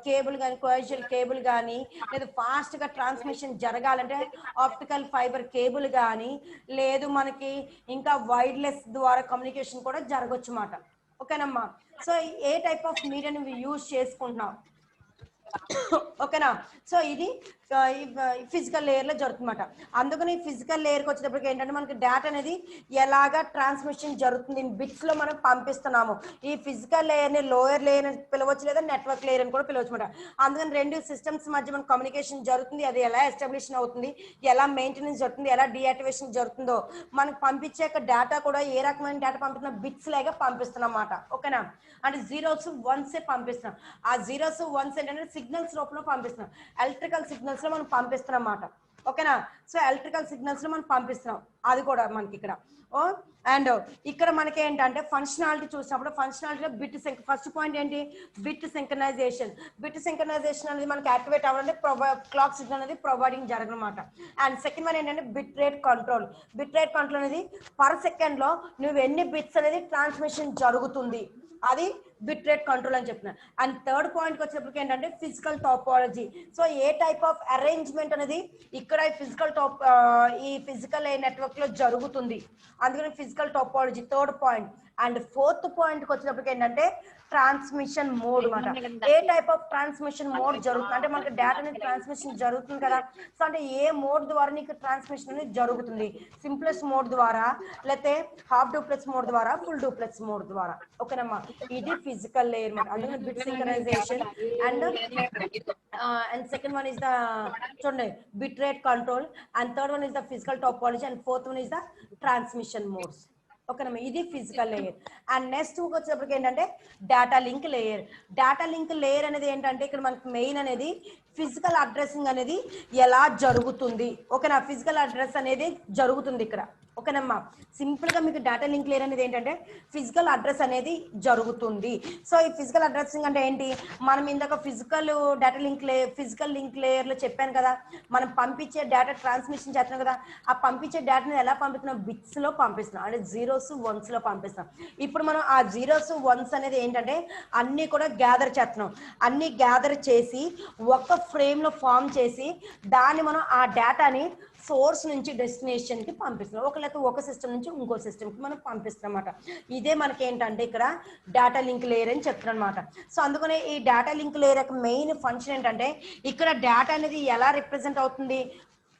కేబుల్ కానీ, కోయాక్సియల్ కేబుల్ కానీ, లేదు ఫాస్ట్గా ట్రాన్స్మిషన్ జరగాలంటే ఆప్టికల్ ఫైబర్ కేబుల్ కానీ, లేదు మనకి ఇంకా వైర్లెస్ ద్వారా కమ్యూనికేషన్ కూడా జరగచ్చు అన్నమాట. ఓకేనమ్మా. So A type of media నువ్వు యూజ్ చేసుకుంటున్నావు. ఓకేనా. సో ఇది ఫిజికల్ లేయర్ లో జరుగుతుందన్నమాట. అందుకని ఫిజికల్ లేయర్కి వచ్చేటప్పటికి ఏంటంటే మనకి డేటా అనేది ఎలాగా ట్రాన్స్మిషన్ జరుగుతుంది బిట్స్ లో మనం పంపిస్తున్నాము. ఈ ఫిజికల్ లేయర్ ని లోయర్ లేయర్ అని పిలవచ్చు, లేదా నెట్వర్క్ లేయర్ అని కూడా పిలవచ్చు అనమాట. అందుకని రెండు సిస్టమ్స్ మధ్య మన కమ్యూనికేషన్ జరుగుతుంది. అది ఎలా ఎస్టాబ్లిష్ అవుతుంది, ఎలా మెయింటెనెన్స్ జరుగుతుంది, ఎలా డియాక్టివేషన్ జరుగుతుందో మనకు పంపించే డేటా కూడా ఏ రకమైన డేటా పంపిస్తున్నా బిట్స్ లాగా పంపిస్తున్నాం అన్నమాట. ఓకేనా. అంటే జీరోస్ వన్స్ పంపిస్తున్నాం. ఆ జీరోస్ వన్స్ ఏంటంటే సిగ్నల్స్ రూపంలో పంపిస్తున్నాం. ఎలక్ట్రికల్ సిగ్నల్స్ లో మనం పంపిస్తున్నాం అన్నమాట. ఓకేనా. సో ఎలక్ట్రికల్ సిగ్నల్స్ లో మనం పంపిస్తున్నాం, అది కూడా మనకి ఇక్కడ. అండ్ ఇక్కడ మనకి ఏంటంటే ఫంక్షనాలిటీ చూసినప్పుడు ఫంక్షనాలిటీలో బిట్ ఫస్ట్ పాయింట్ ఏంటి, బిట్ సింక్రనైజేషన్. బిట్ సింక్రనైజేషన్ అనేది మనకి యాక్టివేట్ అవ్వాలంటే క్లాక్ సిగ్నల్ అనేది ప్రొవైడింగ్ జరగనమాట. అండ్ సెకండ్ వన్ ఏంటంటే bit rate control. Bit rate control అనేది పర్ సెకండ్ లో నువ్వు ఎన్ని బిట్స్ అనేది ట్రాన్స్మిషన్ జరుగుతుంది, అది బిట్ రేట్ కంట్రోల్ అని చెప్తున్నా. అండ్ థర్డ్ పాయింట్కి వచ్చేప్పటికి ఏంటంటే physical topology. So A type of arrangement అనేది ఇక్కడ ఈ ఫిజికల్ నెట్వర్క్ లో జరుగుతుంది, అందుకని physical topology third point. And fourth పాయింట్కి వచ్చేటప్పటికి ఏంటంటే ట్రాన్స్మిషన్ మోడ్ అన్నమాట. ఏ టైప్ ఆఫ్ ట్రాన్స్మిషన్ మోడ్ జరుగుతుంది అంటే మనకి డేటా అనేది ట్రాన్స్మిషన్ జరుగుతుంది కదా. సో అంటే ఏ మోడ్ ద్వారా నీకు ట్రాన్స్మిషన్ అనేది జరుగుతుంది, సింప్లెక్స్ మోడ్ ద్వారా, లేకపోతే హాఫ్ డూప్లెక్స్ మోడ్ ద్వారా, ఫుల్ డూప్లెక్స్ మోడ్ ద్వారా. ఓకేనమ్మా. ఇది ఫిజికల్ లేయర్ మాట. అందుకని bit synchronization and second one is the చూడండి bit rate control, and third one is the physical topology, and fourth one is the transmission modes. ఓకేనమ్మా. ఇది ఫిజికల్ లేయర్. అండ్ నెక్స్ట్ వచ్చేటప్పటికి ఏంటంటే data link layer. Data link layer అనేది ఏంటంటే ఇక్కడ మనకి మెయిన్ అనేది ఫిజికల్ అడ్రసింగ్ అనేది ఎలా జరుగుతుంది. ఓకేనా. ఫిజికల్ అడ్రస్ అనేది జరుగుతుంది ఇక్కడ. ఓకేనమ్మా. సింపుల్ గా మీకు డేటా లింక్ లేయర్ అనేది ఏంటంటే ఫిజికల్ అడ్రస్ అనేది జరుగుతుంది. సో ఈ ఫిజికల్ అడ్రసింగ్ అంటే ఏంటి, మనం ఇందాక ఫిజికల్ లింక్ లేయర్ లో చెప్పాను కదా, మనం పంపించే డేటా ట్రాన్స్మిషన్ చేస్తున్నాం కదా, ఆ పంపించే డేటాని ఎలా పంపిస్తున్నాం, బిట్స్ లో పంపిస్తున్నాం, అంటే జీరోస్ వన్స్ లో పంపిస్తున్నాం. ఇప్పుడు మనం ఆ జీరోస్ వన్స్ అనేది ఏంటంటే అన్ని కూడా గ్యాదర్ చేస్తున్నాం. అన్ని గ్యాదర్ చేసి ఒక ఫ్రేమ్ లో ఫామ్ చేసి దాన్ని మనం ఆ డేటాని సోర్స్ నుంచి డెస్టినేషన్ కి పంపిస్తున్నాం. ఒక సిస్టమ్ నుంచి ఇంకో సిస్టమ్ కి మనం పంపిస్తున్నాం అన్నమాట. ఇదే మనకి ఏంటంటే ఇక్కడ డేటా లింక్ లేయర్ అని చెప్తున్నాం అనమాట. సో అందుకనే ఈ డేటా లింక్ లేయర్ యొక్క మెయిన్ ఫంక్షన్ ఏంటంటే ఇక్కడ డేటా అనేది ఎలా రిప్రజెంట్ అవుతుంది,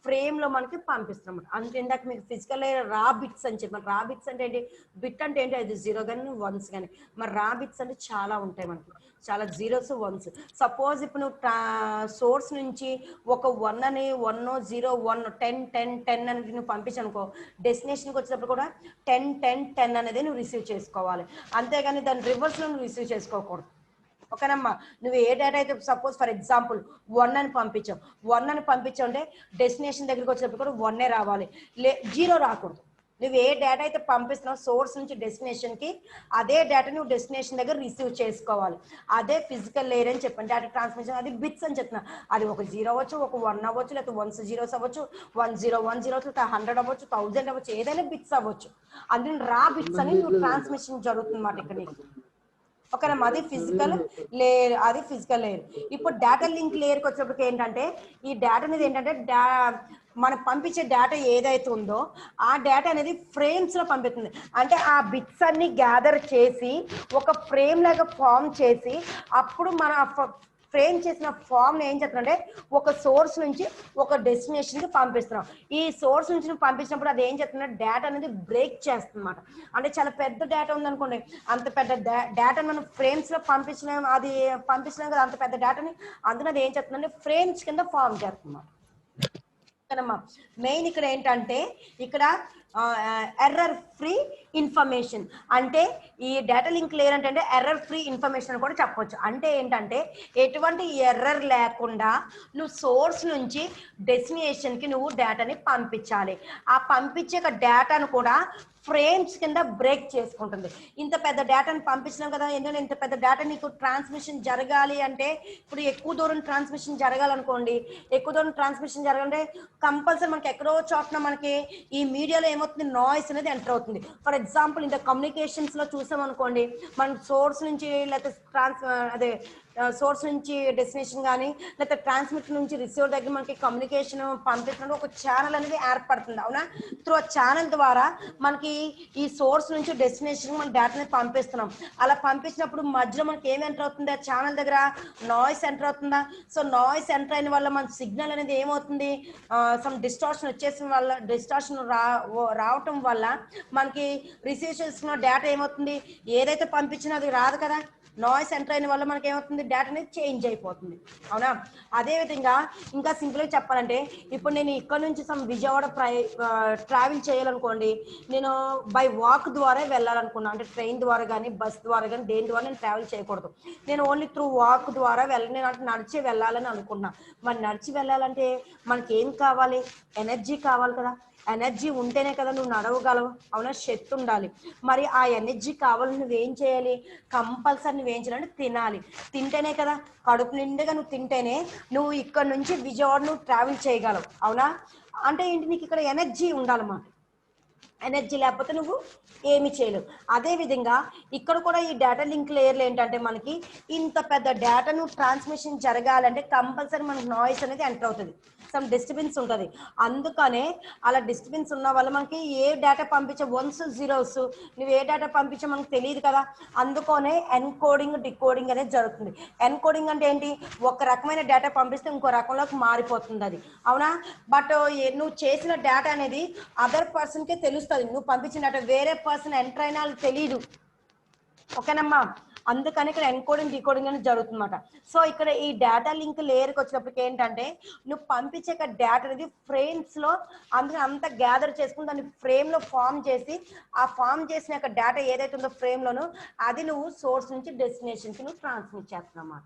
ఫ్రేమ్ లో మనకి పంపిస్తున్నాం. అందుకే ఇందాక మీకు ఫిజికల్ లేయర్ రా బిట్స్ అని చెప్పాను. రా బిట్స్ అంటే ఏంటి, బిట్ అంటే ఏంటి, అది జీరో కానీ వన్స్ కానీ. మరి రా బిట్స్ అంటే చాలా ఉంటాయి మనకి, చాలా జీరోస్ వన్స్. సపోజ్ ఇప్పుడు నువ్వు సోర్స్ నుంచి ఒక 1 అని 1 0 1 10 10 10 అనేది నువ్వు పంపించనుకో, డెస్టినేషన్కి వచ్చినప్పుడు కూడా 10 10 10 అనేది నువ్వు రిసీవ్ చేసుకోవాలి. అంతేగాని దాని రివర్స్లో నువ్వు రిసీవ్ చేసుకోకూడదు. ఓకేనమ్మా. నువ్వు ఏ డేటా అయితే సపోజ్ ఫర్ ఎగ్జాంపుల్ 1 అని పంపించావు, 1 అని పంపించావు అంటే డెస్టినేషన్ దగ్గరికి వచ్చినప్పుడు కూడా 1 రావాలి, 0 రాకూడదు. నువ్వు ఏ డేటా అయితే పంపిస్తున్నావు సోర్స్ నుంచి డెస్టినేషన్ కి, అదే డేటా నువ్వు డెస్టినేషన్ దగ్గర రిసీవ్ చేసుకోవాలి. అదే ఫిజికల్ లేయర్ అని చెప్పండి. డేటా ట్రాన్స్మిషన్ అది బిట్స్ అని చెప్తున్నా. అది ఒక 0 అవ్వచ్చు, ఒక 1 అవ్వచ్చు, లేకపోతే 1 zeros అవ్వచ్చు, 1 0 1 0 లేకపోతే 100 అవ్వచ్చు, 1000 అవ్వచ్చు, ఏదైనా బిట్స్ అవ్వచ్చు. అందులో రా బిట్స్ అని నువ్వు ట్రాన్స్మిషన్ జరుగుతుంది అన్నమాట ఇక్కడ నీకు. ఓకేనమ్మా, అది ఫిజికల్ లేయర్, అది ఫిజికల్ లేయర్. ఇప్పుడు డేటా లింక్ లేయర్కి వచ్చేప్పటికి ఏంటంటే ఈ డేటా అనేది ఏంటంటే మనం పంపించే డేటా ఏదైతే ఉందో ఆ డేటా అనేది ఫ్రేమ్స్ లో పంపిస్తుంది. అంటే ఆ బిట్స్ అన్ని గ్యాదర్ చేసి ఒక ఫ్రేమ్ లాగా ఫామ్ చేసి అప్పుడు మన ఫ్రేమ్ చేసిన ఫామ్ ఏం చేస్తుందంటే ఒక సోర్స్ నుంచి ఒక డెస్టినేషన్ కి పంపిస్తున్నాం. ఈ సోర్స్ నుంచి పంపించినప్పుడు అది ఏం చేస్తుందంటే డేటా అనేది బ్రేక్ చేస్తుంది అన్నమాట. అంటే చాలా పెద్ద డేటా ఉందనుకోండి, అంత పెద్ద డేటా మనం ఫ్రేమ్స్ లో పంపించలేము, అది పంపించలేము కదా అంత పెద్ద డేటాని. అందులో అది ఏం చేస్తుందంటే ఫ్రేమ్స్ కింద ఫామ్ చేస్తుంది. మెయిన్ ఇక్కడ ఏంటంటే ఇక్కడ ఎర్రర్ ఫ్రీ ఇన్ఫర్మేషన్, అంటే ఈ డేటా లింక్ లేయర్ అంటే ఎర్రర్ ఫ్రీ ఇన్ఫర్మేషన్ కూడా చెప్పొచ్చు. అంటే ఏంటంటే ఎటువంటి ఎర్రర్ లేకుండా నువ్వు సోర్స్ నుంచి డెస్టినేషన్కి నువ్వు డేటాని పంపించాలి. ఆ పంపించే డేటాను కూడా ఫ్రేమ్స్ కింద బ్రేక్ చేసుకుంటుంది. ఇంత పెద్ద డేటాని పంపించినాం కదా, ఎందుకంటే ఇంత పెద్ద డేటా నీకు ట్రాన్స్మిషన్ జరగాలి అంటే ఇప్పుడు ఎక్కువ దూరం ట్రాన్స్మిషన్ జరగాలనుకోండి, ఎక్కువ దూరం ట్రాన్స్మిషన్ జరగాలంటే కంపల్సరీ మనకి ఎక్కడో చోట్న మనకి ఈ మీడియాలో ఏమవుతుంది, నాయిస్ అనేది ఎంటర్ అవుతుంది. ఫర్ ఎగ్జాంపుల్ ఇంత కమ్యూనికేషన్స్ లో చూసామనుకోండి, మనం సోర్స్ నుంచి లేకపోతే అదే సోర్స్ నుంచి డెస్టినేషన్ కానీ లేకపోతే ట్రాన్స్మిట్ నుంచి రిసీవర్ దగ్గర మనకి కమ్యూనికేషన్ పంపించడం ఒక ఛానల్ అనేది ఏర్పడుతుంది. అవునా, త్రూ ఆ ఛానల్ ద్వారా మనకి ఈ సోర్స్ నుంచి డెస్టినేషన్ మన డేటాని పంపిస్తున్నాం. అలా పంపించినప్పుడు మధ్యలో మనకి ఏం ఎంటర్ అవుతుంది, ఆ ఛానల్ దగ్గర నాయిస్ ఎంటర్ అవుతుందా. సో నాయిస్ ఎంటర్ అయిన వల్ల మన సిగ్నల్ అనేది ఏమవుతుంది, సమ్ డిస్టార్షన్ వచ్చేసిన వల్ల, డిస్టార్షన్ రావటం వల్ల మనకి రిసీవ్ చేసుకున్న డేటా ఏమవుతుంది, ఏదైతే పంపించినా అది రాదు కదా. నాయిస్ ఎంటర్ అయిన వల్ల మనకి ఏమవుతుంది, డేటా అనేది చేంజ్ అయిపోతుంది. అవునా, అదేవిధంగా ఇంకా సింపుల్గా చెప్పాలంటే ఇప్పుడు నేను ఇక్కడ నుంచి సమ్ విజయవాడ ట్రావెల్ చేయాలనుకోండి, నేను బై వాక్ ద్వారా వెళ్ళాలనుకున్నా, అంటే ట్రైన్ ద్వారా కానీ బస్ ద్వారా కానీ దేని ద్వారా నేను ట్రావెల్ చేయకూడదు. నేను ఓన్లీ త్రూ వాక్ ద్వారా నేను అంటే నడిచి వెళ్ళాలని అనుకున్నా. మరి నడిచి వెళ్ళాలంటే మనకి ఏం కావాలి, ఎనర్జీ కావాలి కదా. ఎనర్జీ ఉంటేనే కదా నువ్వు నడవగలవు. అవునా, శక్తి ఉండాలి. మరి ఆ ఎనర్జీ కావాలని నువ్వేం చేయాలి, కంపల్సరీ నువ్వేం చేయాలంటే తినాలి. తింటేనే కదా, కడుపు నిండుగా నువ్వు తింటేనే నువ్వు ఇక్కడ నుంచి విజయవాడ నువ్వు ట్రావెల్ చేయగలవు. అవునా, అంటే ఏంటి, నీకు ఇక్కడ ఎనర్జీ ఉండాలన్నమాట. ఎనర్జీ లేకపోతే నువ్వు ఏమి చేయలేవు. అదేవిధంగా ఇక్కడ కూడా ఈ డేటా లింక్ లేయర్లు ఏంటంటే మనకి ఇంత పెద్ద డేటాను ట్రాన్స్మిషన్ జరగాలంటే కంపల్సరీ మనకి నాయిస్ అనేది ఎంటర్ అవుతుంది, సమ్ డిస్టర్బెన్స్ ఉంటుంది. అందుకనే అలా డిస్టర్బెన్స్ ఉన్న వల్ల మనకి ఏ డేటా పంపించే వన్స్ జీరోస్ నువ్వు ఏ డేటా పంపించే మనకు తెలియదు కదా. అందుకనే ఎన్కోడింగ్ డికోడింగ్ అనేది జరుగుతుంది. ఎన్కోడింగ్ అంటే ఏంటి, ఒక రకమైన డేటా పంపిస్తే ఇంకో రకంలోకి మారిపోతుంది అది. అవునా, బట్ నువ్వు చేసిన డేటా అనేది అదర్ పర్సన్కే తెలుస్తుంది, నువ్వు పంపించిన డేటా వేరే పర్సన్ ఎంటర్ అయినా తెలియదు. ఓకేనమ్మా, అందుకని ఇక్కడ ఎన్కోడింగ్ డికోడింగ్ అనేది జరుగుతుంది అన్నమాట. సో ఇక్కడ ఈ డేటా లింక్ లేయర్కి వచ్చినప్పటికి ఏంటంటే నువ్వు పంపించే డేటా అనేది ఫ్రేమ్స్ లో అందులో అంతా గ్యాదర్ చేసుకుని దాన్ని ఫ్రేమ్ లో ఫామ్ చేసి ఆ ఫామ్ చేసిన డేటా ఏదైతే ఉందో ఫ్రేమ్ లోను అది నువ్వు సోర్స్ నుంచి డెస్టినేషన్ కి నువ్వు ట్రాన్స్మిట్ చేస్తున్నావు.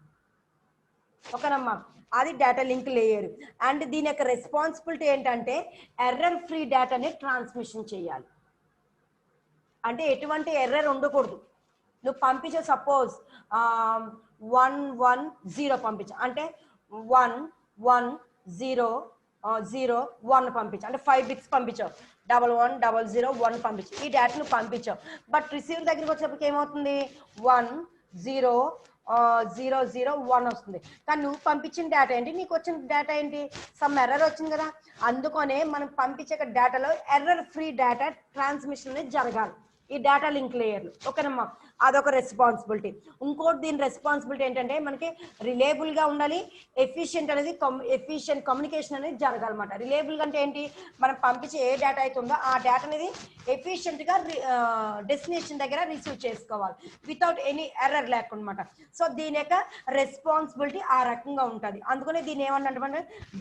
ఓకేనమ్మా, అది డేటా లింక్ లేయర్. అండ్ దీని యొక్క రెస్పాన్సిబిలిటీ ఏంటంటే ఎర్రర్ ఫ్రీ డేటాని ట్రాన్స్మిషన్ చేయాలి. అంటే ఎటువంటి ఎర్రర్ ఉండకూడదు. నువ్వు పంపించే సపోజ్ 110 పంపించు అంటే 11001 పంపించు అంటే 5 బిట్స్ పంపించావు, 110001 పంపించు, ఈ డేటా నువ్వు పంపించావు. బట్ రిసీవర్ దగ్గరికి వచ్చేప్పటికి ఏమవుతుంది, 10001 వస్తుంది. కానీ నువ్వు పంపించిన డేటా ఏంటి, నీకు వచ్చిన డేటా ఏంటి, సమ్ ఎర్రర్ వచ్చింది కదా. అందుకనే మనం పంపించే డేటాలో ఎర్రర్ ఫ్రీ డేటా ట్రాన్స్మిషన్ అనేది జరగాలి ఈ డేటా లింక్ లేయర్లు. ఓకేనమ్మా, అదొక రెస్పాన్సిబిలిటీ. ఇంకోటి దీని రెస్పాన్సిబిలిటీ ఏంటంటే మనకి రిలేబుల్ గా ఉండాలి, ఎఫిషియెంట్ అనేది ఎఫిషియెంట్ కమ్యూనికేషన్ అనేది జరగాలన్నమాట. రిలేబుల్ అంటే ఏంటి, మనం పంపించే ఏ డేటా అయితే ఉందో ఆ డేటా అనేది ఎఫిషియెంట్ గా డెస్టినేషన్ దగ్గర రిసీవ్ చేసుకోవాలి వితౌట్ ఎనీ ఎర్రర్ లేకుండా. సో దీని యొక్క రెస్పాన్సిబిలిటీ ఆ రకంగా ఉంటుంది. అందుకనే దీన్ని ఏమన్నా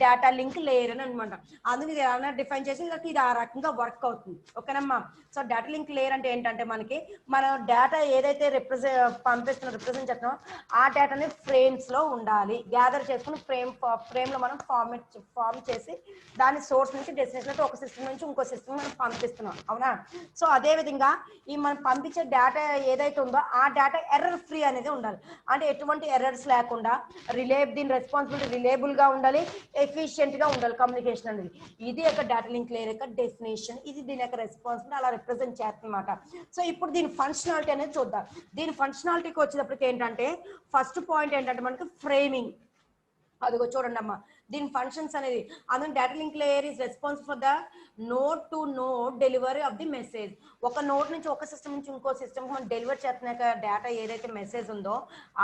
డేటా లింక్ లేయర్ అని అనమాట. అందుకు ఇది ఏమన్నా డిఫైన్ చేసి ఇది ఆ రకంగా వర్క్ అవుతుంది. ఓకేనమ్మా, సో డేటా లింక్ లేయర్ అంటే ఏంటంటే మనకి మన డేటా ఏదైతే రిప్రజెంట్ చేస్తున్నామో ఆ డేటాని ఫ్రేమ్స్ లో ఉండాలి, గ్యాదర్ చేసుకుని ఫ్రేమ్ లో మనం ఫామ్ చేసి దాని సోర్స్ నుంచి డెస్టినేషన్ ఒక సిస్టమ్ నుంచి ఇంకో సిస్టమ్ మనం పంపిస్తున్నాం. అవునా, సో అదే విధంగా ఈ మనం పంపించే డేటా ఏదైతే ఉందో ఆ డేటా ఎర్రర్ ఫ్రీ అనేది ఉండాలి. అంటే ఎటువంటి ఎర్రర్స్ లేకుండా దీని రెస్పాన్సిబిలిటీ రిలేబుల్ గా ఉండాలి, ఎఫిషియెంట్ గా ఉండాలి కమ్యూనికేషన్ అనేది. ఇది యొక్క డేటా లింక్ లేయర్ యొక్క డెఫినేషన్, ఇది దీని యొక్క రెస్పాన్సిబిలిటీ అలా రిప్రజెంట్ చేస్తుందన్నమాట. సో ఇప్పుడు దీని ఫంక్షనాలిటీ అనేది చూద్దాం. చూద్దాం. దీని ఫంక్షనాలిటీకి వచ్చేటప్పటికి ఏంటంటే ఫస్ట్ పాయింట్ ఏంటంటే మనకి ఫ్రేమింగ్. అదిగో చూడండి అమ్మా, దీని ఫంక్షన్స్ అనేది అందులో data link layer is responsible for the node to node delivery of the message. ఒక నోడ్ నుంచి ఒక సిస్టమ్ నుంచి ఇంకో సిస్టమ్కి మనం డెలివర్ చేస్తున్నాక డేటా ఏదైతే మెసేజ్ ఉందో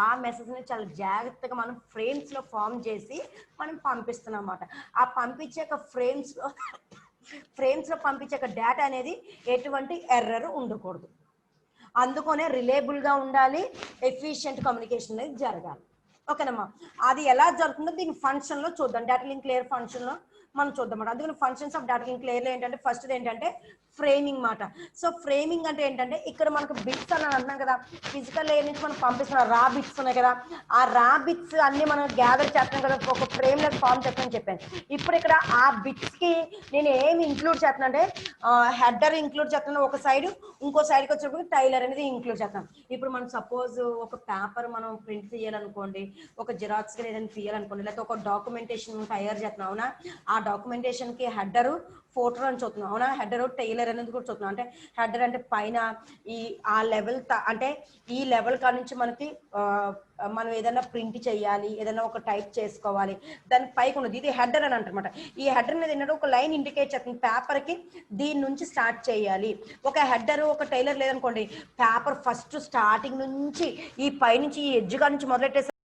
ఆ మెసేజ్ని చాలా జాగ్రత్తగా మనం ఫ్రేమ్స్లో ఫామ్ చేసి మనం పంపిస్తున్నాం అన్నమాట. ఆ పంపించాక ఫ్రేమ్స్లో పంపించాక డేటా అనేది ఎటువంటి ఎర్రర్ ఉండకూడదు. అందుకనే రిలేబుల్గా ఉండాలి, ఎఫిషియెంట్ కమ్యూనికేషన్ అనేది జరగాలి. ఓకేనమ్మా, అది ఎలా జరుగుతుందో దీని ఫంక్షన్లో చూద్దాం. డేటా లింక్ లేయర్ ఫంక్షన్లో మనం చూద్దాం అన్నమాట. అందుకని ఫంక్షన్స్ ఆఫ్ డేటా లింక్ లేయర్లో ఏంటంటే ఫస్ట్ ఏంటంటే ఫ్రేమింగ్ మాట. సో ఫ్రేమింగ్ అంటే ఏంటంటే ఇక్కడ మనకు బిట్స్ అని అంటున్నాం కదా, ఫిజికల్ లేయర్ నుంచి మనం పంపిస్తున్నాం రా బిట్స్ ఉన్నాయి కదా, ఆ రా బిట్స్ అన్ని మనం గ్యాదర్ చేస్తున్నాం కదా, ఒక ఫ్రేమ్ లెక్ ఫామ్ చేస్తానని చెప్పాను. ఇప్పుడు ఇక్కడ ఆ బిట్స్కి నేను ఏమి ఇంక్లూడ్ చేస్తున్నా అంటే హెడర్ ఇంక్లూడ్ చేస్తున్నాను ఒక సైడ్, ఇంకో సైడ్కి వచ్చేటప్పుడు టైలర్ అనేది ఇంక్లూడ్ చేస్తాం. ఇప్పుడు మనం సపోజ్ ఒక పేపర్ మనం ప్రింట్ తీయాలనుకోండి, ఒక జిరాక్స్ ఏదైనా తీయాలనుకోండి, లేకపోతే ఒక డాక్యుమెంటేషన్ తయారు చేస్తున్నాం అవునా, ఆ డాక్యుమెంటేషన్కి హెడరు ఫోటో అని చూస్తున్నాం అవునా, హెడర్ టైలర్ అనేది కూడా చూస్తున్నాం. అంటే హెడర్ అంటే పైన ఆ లెవెల్ అంటే ఈ లెవెల్ కాడ నుంచి మనకి మనం ఏదైనా ప్రింట్ చేయాలి, ఏదైనా ఒక టైప్ చేసుకోవాలి, దాని పైకి ఉన్నది ఇది హెడర్ అని అంటారన్నమాట. ఈ హెడర్ అనేది ఏంటంటే ఒక లైన్ ఇండికేట్ చేస్తుంది పేపర్కి దీని నుంచి స్టార్ట్ చేయాలి. ఒక హెడర్ ఒక టైలర్ లేదనుకోండి, పేపర్ ఫస్ట్ స్టార్టింగ్ నుంచి ఈ పై నుంచి ఈ ఎడ్జ్ కాడ నుంచి మొదలెట్టేసి